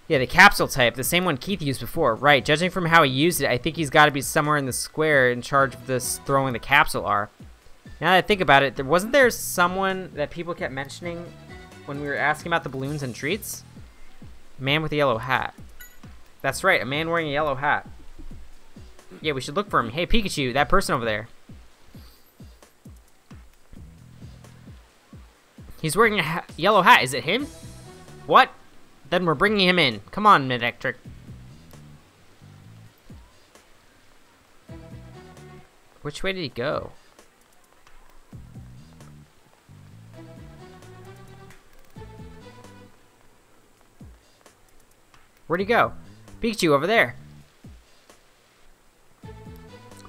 Yeah, the capsule type, the same one Keith used before. Right, judging from how he used it, I think he's got to be somewhere in the square in charge of this throwing the capsule R. Now that I think about it, wasn't there someone that people kept mentioning when we were asking about the balloons and treats? A man with a yellow hat. That's right, a man wearing a yellow hat. Yeah, we should look for him. Hey, Pikachu, that person over there. He's wearing a yellow hat. Is it him? What? Then we're bringing him in. Come on, Manectric. Which way did he go? Where'd he go? Pikachu, over there.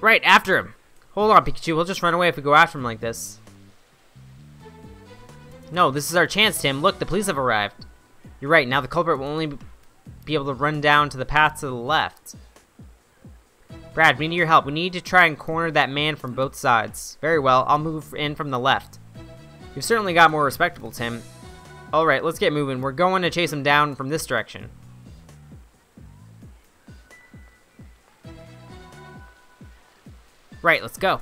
Right, after him. Hold on, Pikachu. We'll just run away if we go after him like this. No, this is our chance, Tim. Look, the police have arrived. You're right, now the culprit will only be able to run down to the path to the left. Brad, we need your help. We need to try and corner that man from both sides. Very well, I'll move in from the left. You've certainly got more respectable, Tim. Alright, let's get moving. We're going to chase him down from this direction. Right, let's go.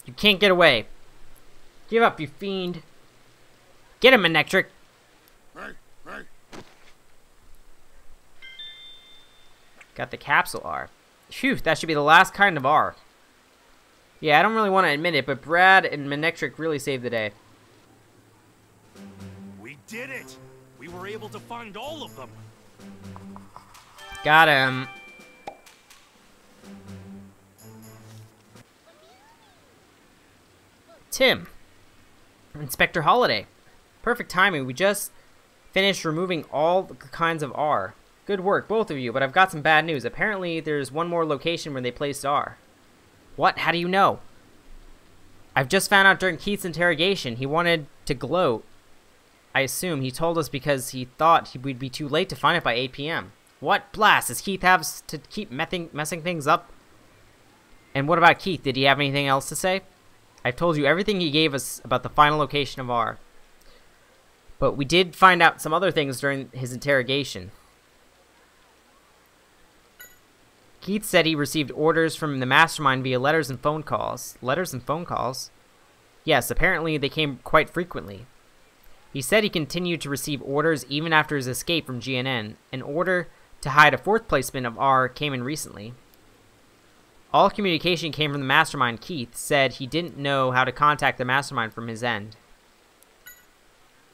You can't get away. Give up, you fiend. Get him, Electric. Got the capsule R. Phew, that should be the last kind of R. Yeah, I don't really want to admit it, but Brad and Manectric really saved the day. We did it! We were able to find all of them! Got him. Tim. Inspector Holiday. Perfect timing. We just finished removing all the kinds of R. Good work, both of you, but I've got some bad news. Apparently, there's one more location where they placed R. What? How do you know? I've just found out during Keith's interrogation. He wanted to gloat. I assume he told us because he thought we'd be too late to find it by 8 p.m. What blast? Does Keith have to keep messing things up? And what about Keith? Did he have anything else to say? I've told you everything he gave us about the final location of R. But we did find out some other things during his interrogation. Keith said he received orders from the mastermind via letters and phone calls. Letters and phone calls? Yes, apparently they came quite frequently. He said he continued to receive orders even after his escape from GNN. An order to hide a fourth placement of R came in recently. All communication came from the mastermind. Keith said he didn't know how to contact the mastermind from his end.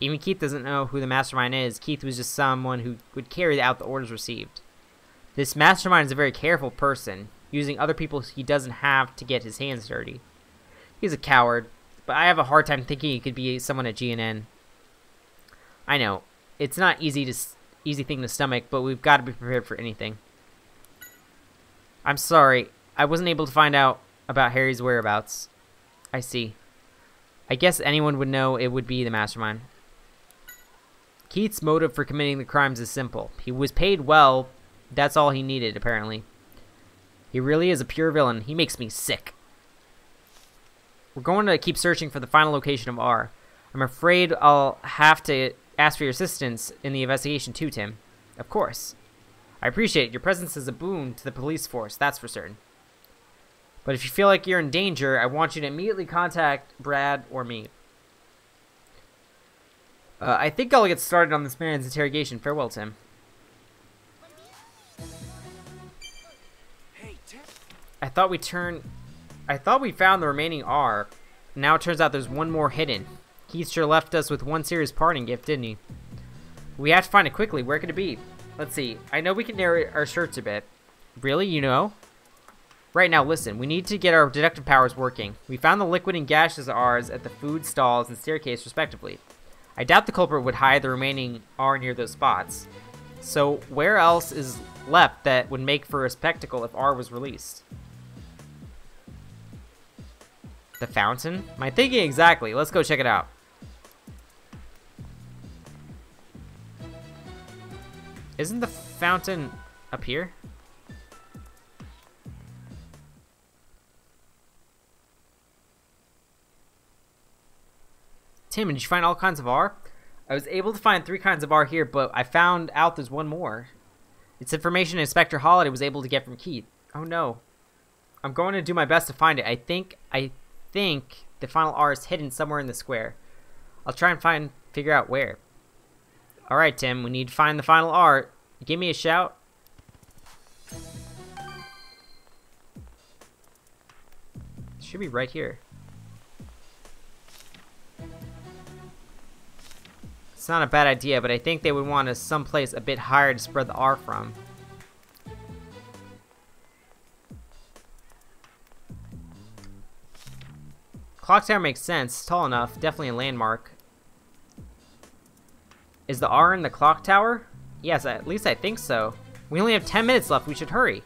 Even Keith doesn't know who the mastermind is. Keith was just someone who would carry out the orders received. This mastermind is a very careful person, using other people he doesn't have to get his hands dirty. He's a coward, but I have a hard time thinking he could be someone at GNN. I know, it's not easy thing to stomach, but we've got to be prepared for anything. I'm sorry, I wasn't able to find out about Harry's whereabouts. I see. I guess anyone would know it would be the mastermind. Keith's motive for committing the crimes is simple. He was paid well. That's all he needed, apparently. He really is a pure villain. He makes me sick. We're going to keep searching for the final location of R. I'm afraid I'll have to ask for your assistance in the investigation too, Tim. Of course. I appreciate it. Your presence is a boon to the police force, that's for certain. But if you feel like you're in danger, I want you to immediately contact Brad or me. I think I'll get started on this man's interrogation. Farewell, Tim. I thought we found the remaining R. Now it turns out there's one more hidden. Keith sure left us with one serious parting gift, didn't he? We have to find it quickly. Where could it be? Let's see. I know we can narrate our search a bit. Really? You know? Right now, listen. We need to get our deductive powers working. We found the liquid and gaseous R's at the food stalls and staircase, respectively. I doubt the culprit would hide the remaining R near those spots. So, where else is left that would make for a spectacle if R was released? The fountain? My thinking exactly. Let's go check it out. Isn't the fountain up here? Tim, did you find all kinds of R? I was able to find 3 kinds of R here, but I found out there's one more. It's information Inspector Holiday was able to get from Keith. Oh no. I'm going to do my best to find it. I think the final R is hidden somewhere in the square. I'll try and figure out where. Alright, Tim, we need to find the final R. Give me a shout. It should be right here. It's not a bad idea, but I think they would want us someplace a bit higher to spread the R from. Clock tower makes sense. Tall enough. Definitely a landmark. Is the R in the clock tower? Yes, at least I think so. We only have 10 minutes left. We should hurry.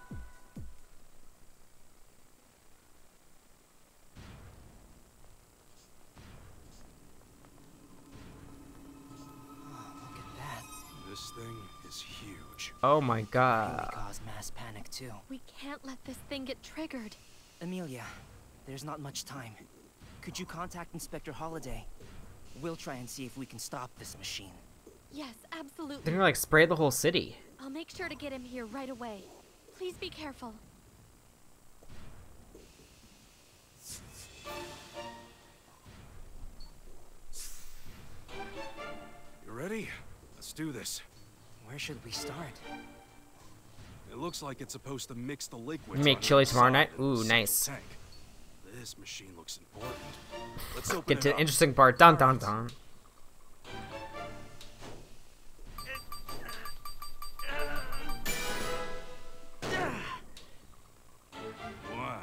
This thing Oh my Really god. cause mass panic too. We can't let this thing get triggered. Amelia, there's not much time. Could you contact Inspector Holliday? We'll try and see if we can stop this machine. Yes, absolutely. They're gonna like spray the whole city. I'll make sure to get him here right away. Please be careful. You ready? Let's do this. Where should we start? It looks like it's supposed to mix the liquids. You make on chili each tomorrow side night? of the Ooh, central nice. tank. This machine looks important. Let's open Get it to the up. interesting part. Dun dun dun. Wow.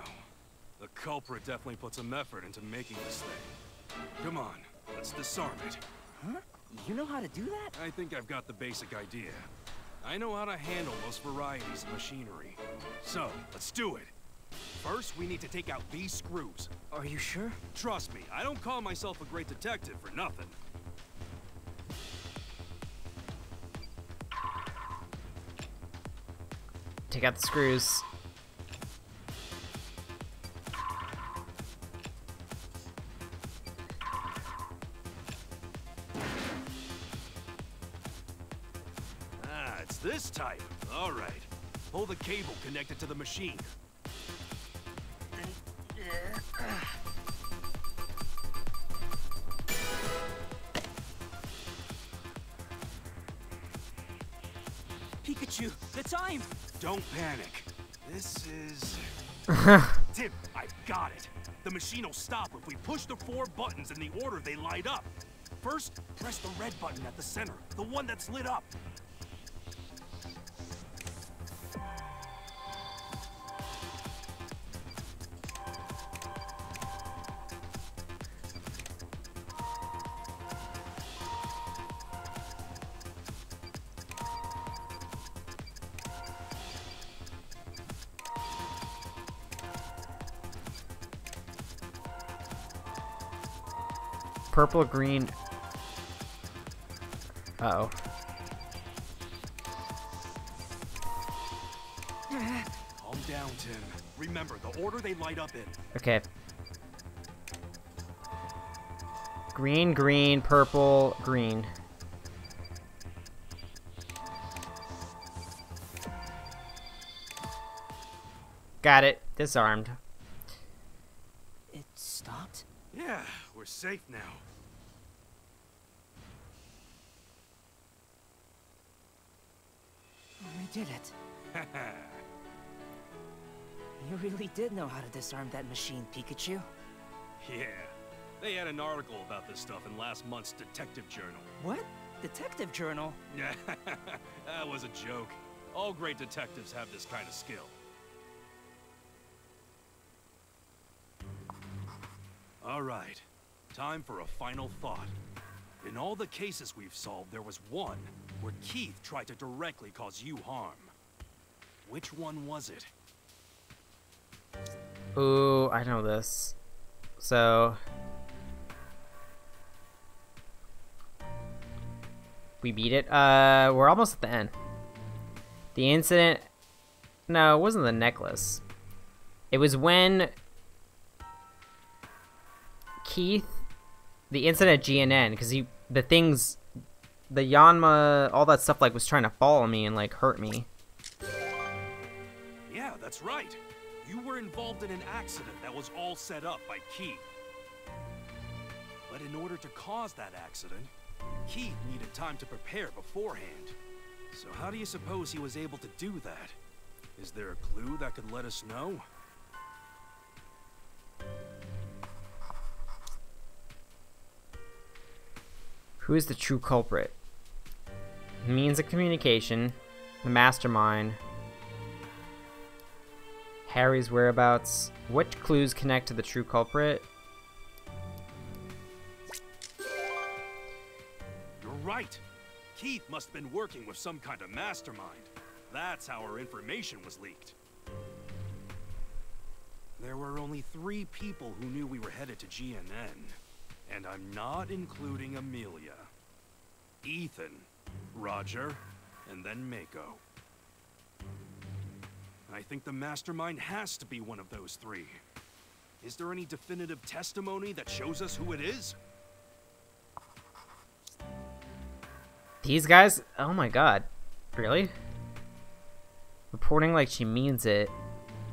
The culprit definitely put some effort into making this thing. Come on, let's disarm it. Huh? You know how to do that? I think I've got the basic idea. I know how to handle most varieties of machinery. So, let's do it. First, we need to take out these screws. Are you sure? Trust me, I don't call myself a great detective for nothing. Take out the screws. Ah, it's this type. All right. Pull the cable connected to the machine. Pikachu, the time! Don't panic. This is... Tim, I've got it. The machine will stop if we push the 4 buttons in the order they light up. First, press the red button at the center, the one that's lit up. Purple, green. Uh-oh. Calm down, Tim. Remember, the order they light up in. Okay. Green, green, purple, green. Got it. Disarmed. It stopped? Yeah, we're safe now. We did it. You really did know how to disarm that machine, Pikachu. Yeah. They had an article about this stuff in last month's detective journal. What? Detective journal? Yeah, that was a joke. All great detectives have this kind of skill. All right, time for a final thought. In all the cases we've solved, there was one where Keith tried to directly cause you harm. Which one was it? Ooh, I know this. So... we beat it. We're almost at the end. The incident... No, it wasn't the necklace. It was when... Keith... The incident at GNN, because the things... The Yanma, all that stuff, like, was trying to follow me and, like, hurt me. Yeah, that's right. You were involved in an accident that was all set up by Keith. But in order to cause that accident, Keith needed time to prepare beforehand. So how do you suppose he was able to do that? Is there a clue that could let us know? Who is the true culprit? Means of communication, the mastermind, Harry's whereabouts. Which clues connect to the true culprit? You're right. Keith must have been working with some kind of mastermind. That's how our information was leaked. There were only 3 people who knew we were headed to GNN. And I'm not including Amelia. Ethan, Roger, and then Mako. I think the mastermind has to be one of those three. Is there any definitive testimony that shows us who it is? These guys? Oh my god. Really? Reporting like she means it.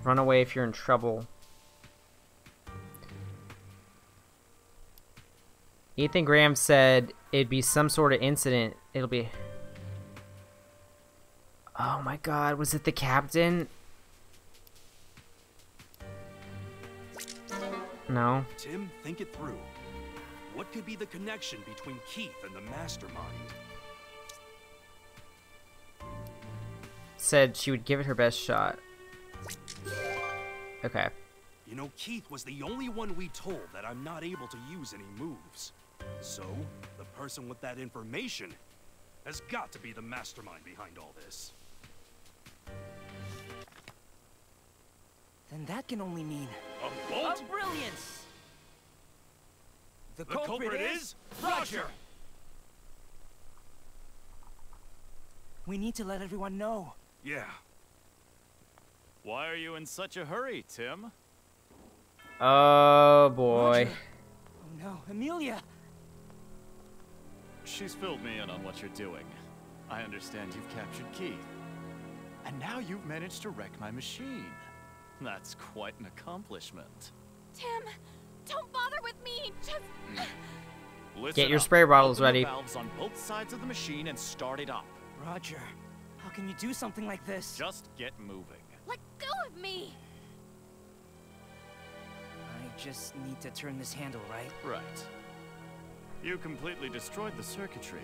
Run away if you're in trouble. Ethan Graham said it'd be some sort of incident. It'll be... Oh my god, was it the captain? No. Tim, think it through. What could be the connection between Keith and the mastermind? Said she would give it her best shot. Okay. You know, Keith was the only one we told that I'm not able to use any moves. So, the person with that information has got to be the mastermind behind all this. Then that can only mean... A bolt? A brilliance! The culprit is... Roger! We need to let everyone know. Yeah. Why are you in such a hurry, Tim? Oh boy. Roger. Oh no, Amelia! She's filled me in on what you're doing. I understand you've captured Keith. And now you've managed to wreck my machine. That's quite an accomplishment. Tim, don't bother with me. Just... Listen Get your up. spray bottles Open the ready. valves on both sides of the machine and start it up. Roger, how can you do something like this? Just get moving. let go of me. I just need to turn this handle, right? Right. You completely destroyed the circuitry,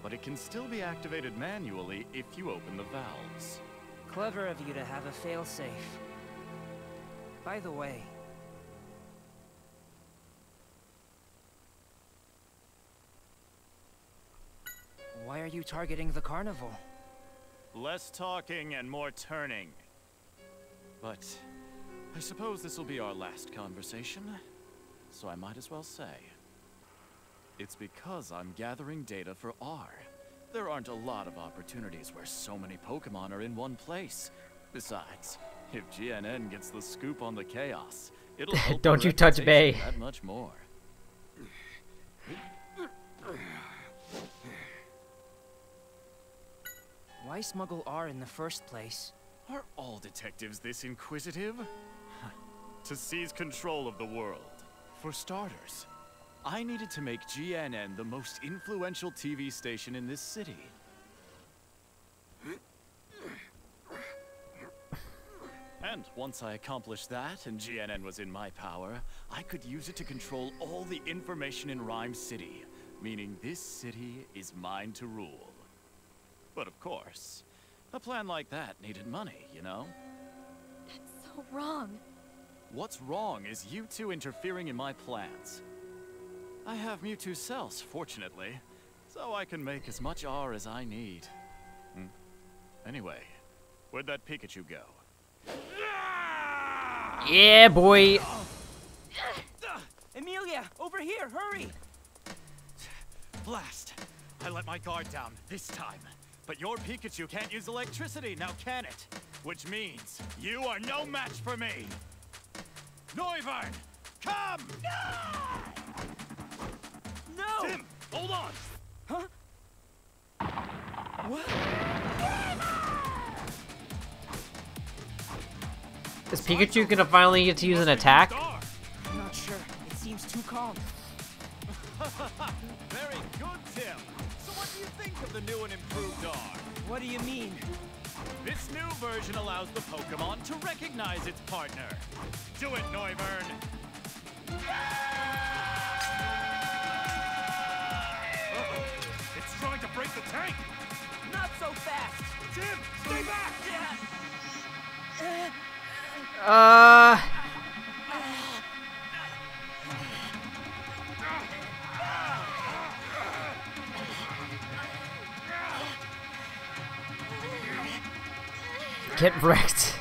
but it can still be activated manually if you open the valves. Clever of you to have a failsafe. By the way... Why are you targeting the carnival? Less talking and more turning. But I suppose this will be our last conversation, so I might as well say. It's because I'm gathering data for R. There aren't a lot of opportunities where so many Pokemon are in one place. Besides, if GNN gets the scoop on the chaos, it'll help Don't our you touch reputation Bay. that much more. Why smuggle R in the first place? Are all detectives this inquisitive? To seize control of the world. For starters, I needed to make GNN the most influential TV station in this city. And once I accomplished that and GNN was in my power, I could use it to control all the information in Rhyme City, meaning this city is mine to rule. But of course, a plan like that needed money, you know? That's so wrong. What's wrong is you two interfering in my plans. I have Mewtwo cells, fortunately, so I can make as much R as I need. Anyway, where'd that Pikachu go? Yeah, boy. Amelia, over here, hurry! Blast! I let my guard down this time. But your Pikachu can't use electricity, now can it? Which means you are no match for me! Noivern! Come! No! Tim, hold on! Huh? What? Is Pikachu gonna finally get to use an attack? I'm not sure. It seems too calm. Very good, Tim. So what do you think of the new and improved R? What do you mean? This new version allows the Pokemon to recognize its partner. Do it, Noivern! Uh-oh. It's trying to break the tank! Not so fast! Tim, stay back! Get wrecked.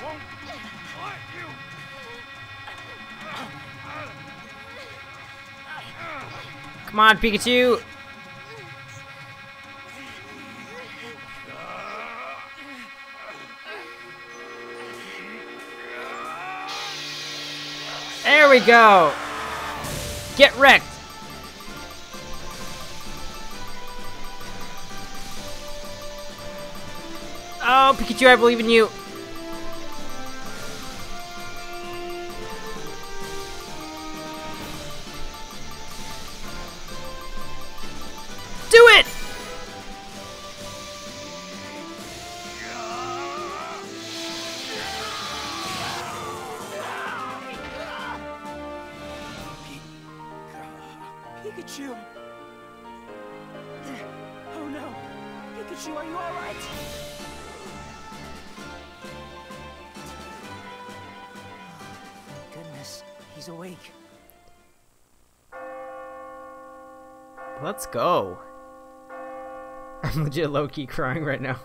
Won't let you. Come on, Pikachu. There we go. Get wrecked. Oh, Pikachu, I believe in you. Do it! Pikachu! Oh no! Pikachu, are you alright? Goodness, he's awake. Let's go. I'm legit low-key crying right now.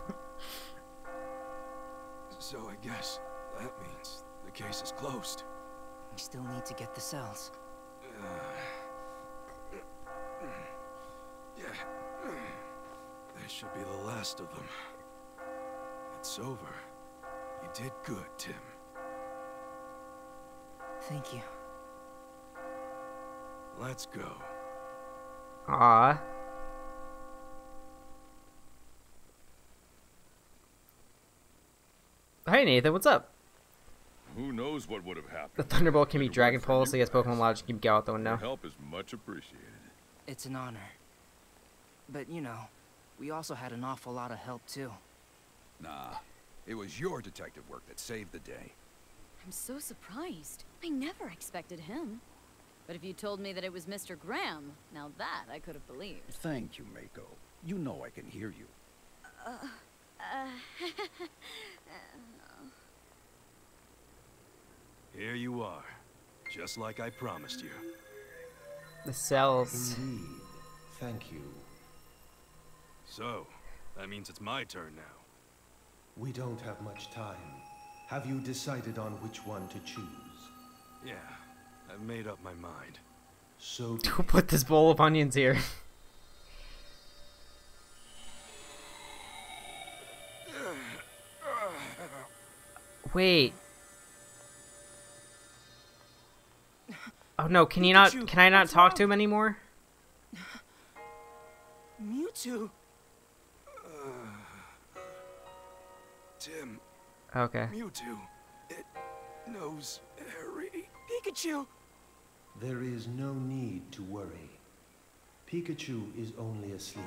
So I guess that means the case is closed. We still need to get the cells. Yeah. This should be the last of them. It's over. You did good, Tim. Thank you. Let's go. Aww. Hey Nathan, what's up? Who knows what would have happened? The Thunderbolt can be Dragon Pulse, so he has Pokemon logic, you can go out the window. Your help is much appreciated. It's an honor. But, you know, we also had an awful lot of help, too. Nah, it was your detective work that saved the day. I'm so surprised. I never expected him. But if you told me that it was Mr. Graham, now that I could have believed. Thank you, Mako. You know I can hear you. Here you are, just like I promised you. The cells. Indeed. Thank you. So, that means it's my turn now. We don't have much time. Have you decided on which one to choose? Yeah, I've made up my mind. So Who put this bowl of onions here? Wait. Oh no, can you not, can I not talk to him anymore? Mewtwo! Tim. Okay. Mewtwo. It knows Harry. Pikachu! there is no need to worry. Pikachu is only asleep.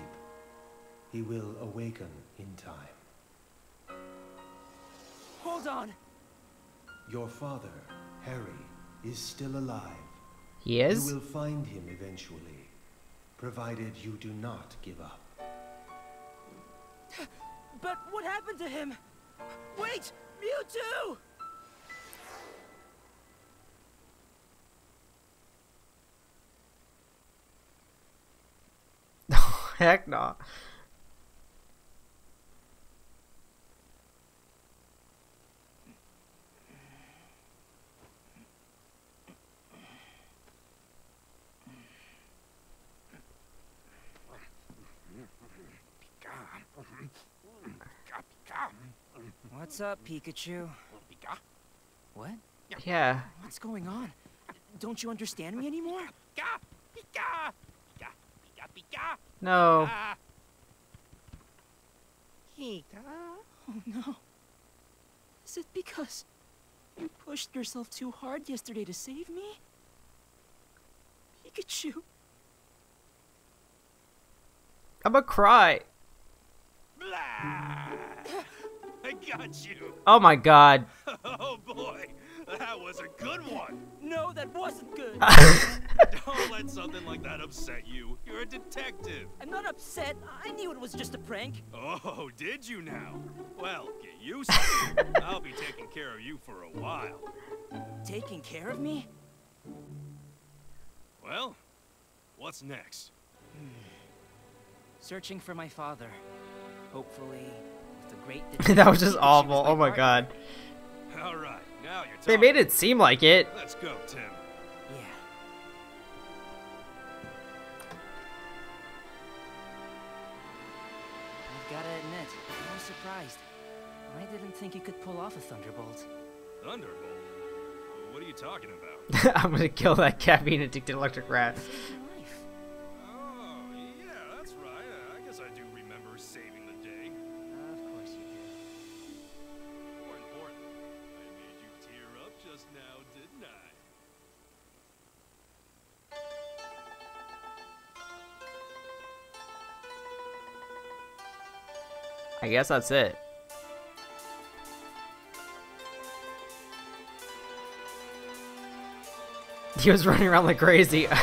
He will awaken in time. Hold on! Your father, Harry, is still alive. He is? You will find him eventually, provided you do not give up. But what happened to him? Wait! Mewtwo! Heck no. What's up, Pikachu? What? Yeah. What's going on? Don't you understand me anymore? No. Oh no. Is it because you pushed yourself too hard yesterday to save me? Pikachu. I'm gonna cry. I got you. Oh my god. Oh boy, that was a good one. No, that wasn't good. Don't let something like that upset you. You're a detective. I'm not upset. I knew it was just a prank. Oh, did you now? Well, get used to it. I'll be taking care of you for a while. Taking care of me? Well, what's next? Searching for my father. Hopefully, with a great That was just Pikachu awful. as my Oh my partner. god. All right, now you're talking. They made it seem like it. Let's go, Tim. Yeah. I've gotta admit, I was surprised. I didn't think you could pull off a Thunderbolt. Thunderbolt? What are you talking about? I'm gonna kill that cat being addicted to electric rat. Oh, yeah, that's right. I guess I do remember saving the day. Of course you do. More important, I made you tear up just now, didn't I? I guess that's it. He was running around like crazy. I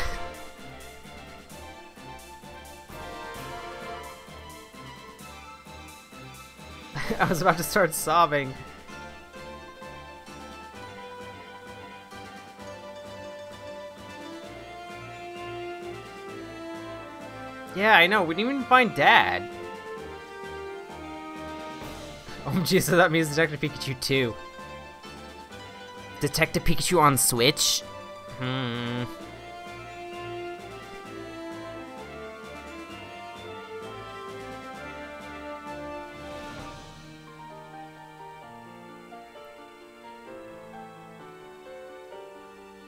was about to start sobbing. Yeah, I know. We didn't even find Dad. Oh, geez, so that means Detective Pikachu 2. Detective Pikachu on Switch?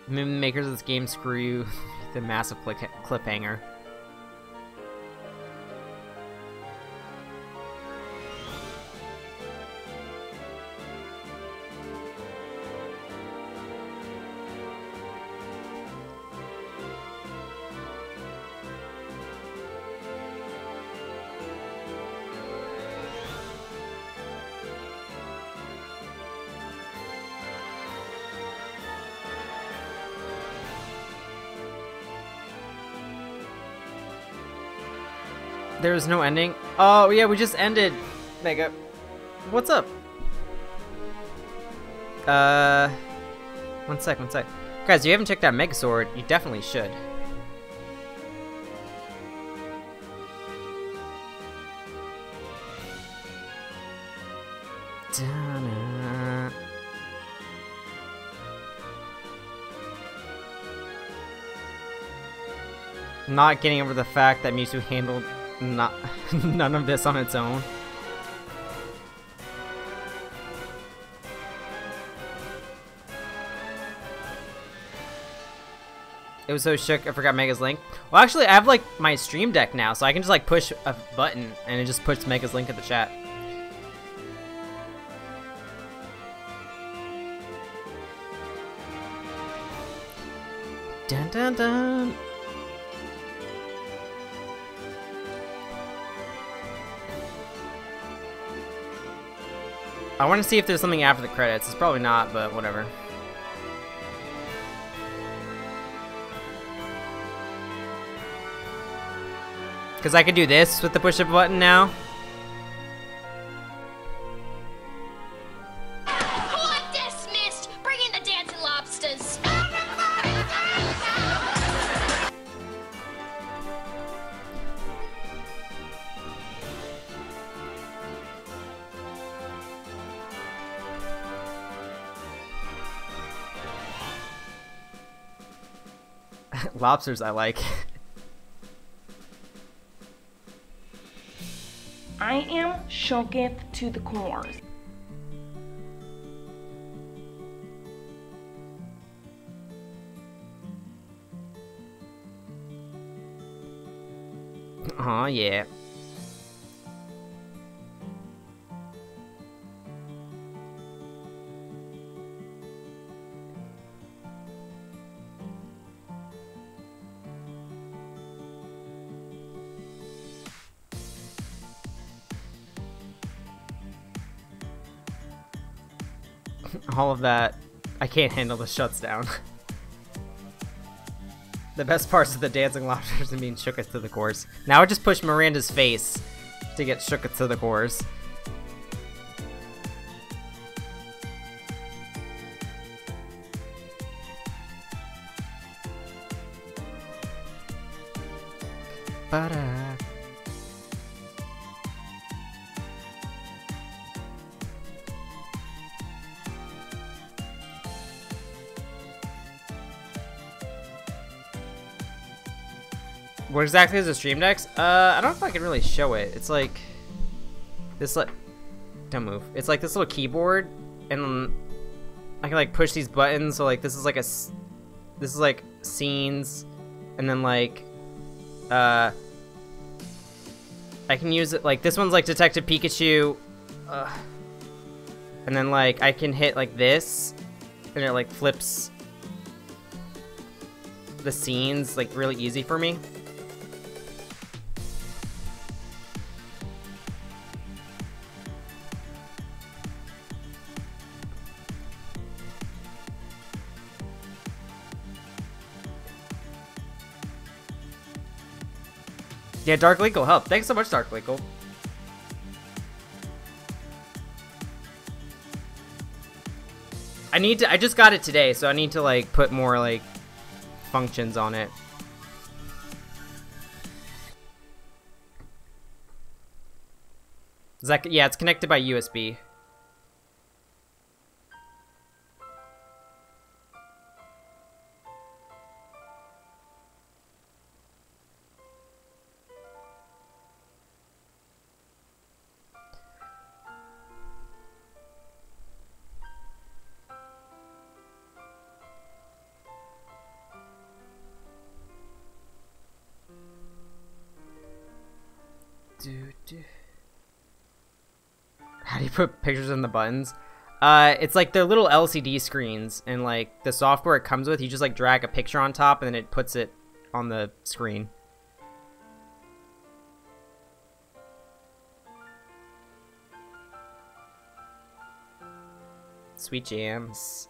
The makers of this game screw you. The massive cliffhanger. There was no ending? Oh, yeah, we just ended. Mega. What's up? One sec. Guys, if you haven't checked out Megazord, you definitely should. Da-na. Not getting over the fact that Mewtwo handled none of this on its own. It was so shook I forgot Mega's link. Well, actually, I have like my stream deck now, so I can just like push a button and it just puts Mega's link in the chat. Dun dun dun. I want to see if there's something after the credits. It's probably not, but whatever. Because I can do this with the push-up button now. Court dismissed! Bring in the dancing lobsters! Lobsters I like. I am shocked to the core. Aw, yeah. All of that, I can't handle the shuts down. The best parts of the dancing lobsters and being shooketh to the cores. Now I just push Miranda's face to get shooketh to the cores. Ba-da. What exactly is the stream decks? I don't know if I can really show it. It's like this, like, don't move. It's like this little keyboard, and I can like push these buttons. So like this is like scenes, and then like I can use it like this one's like Detective Pikachu, and then like I can hit like this, and it like flips the scenes like really easy for me. Yeah, Dark Legal help. Thanks so much, Dark Legal. I just got it today, so I need to like put more like functions on it. Is that, yeah, it's connected by USB. How do you put pictures in the buttons? It's like they're little LCD screens, and like the software it comes with, you just like drag a picture on top and then it puts it on the screen. Sweet jams.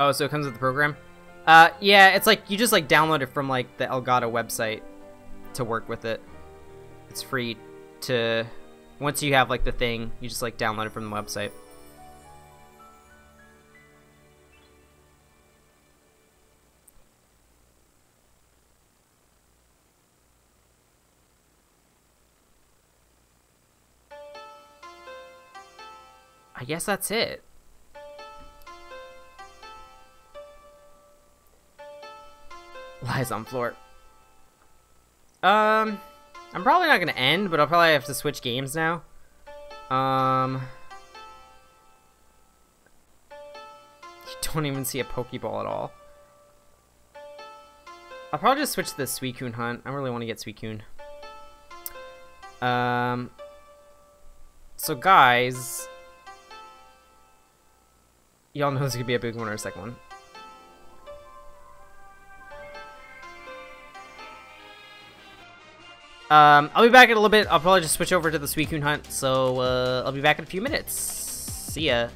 Oh, so it comes with the program? Yeah, it's like, you just like download it from like the Elgato website to work with it. It's free to, once you have like the thing, you just like download it from the website. I guess that's it. Lies on floor. I'm probably not gonna end, but I'll probably have to switch games now. You don't even see a Pokeball at all. I'll probably just switch to the Suicune hunt. I really want to get Suicune. So guys, y'all know this could be a big one or a second one. I'll be back in a little bit. I'll probably just switch over to the Suicune hunt, so I'll be back in a few minutes. See ya.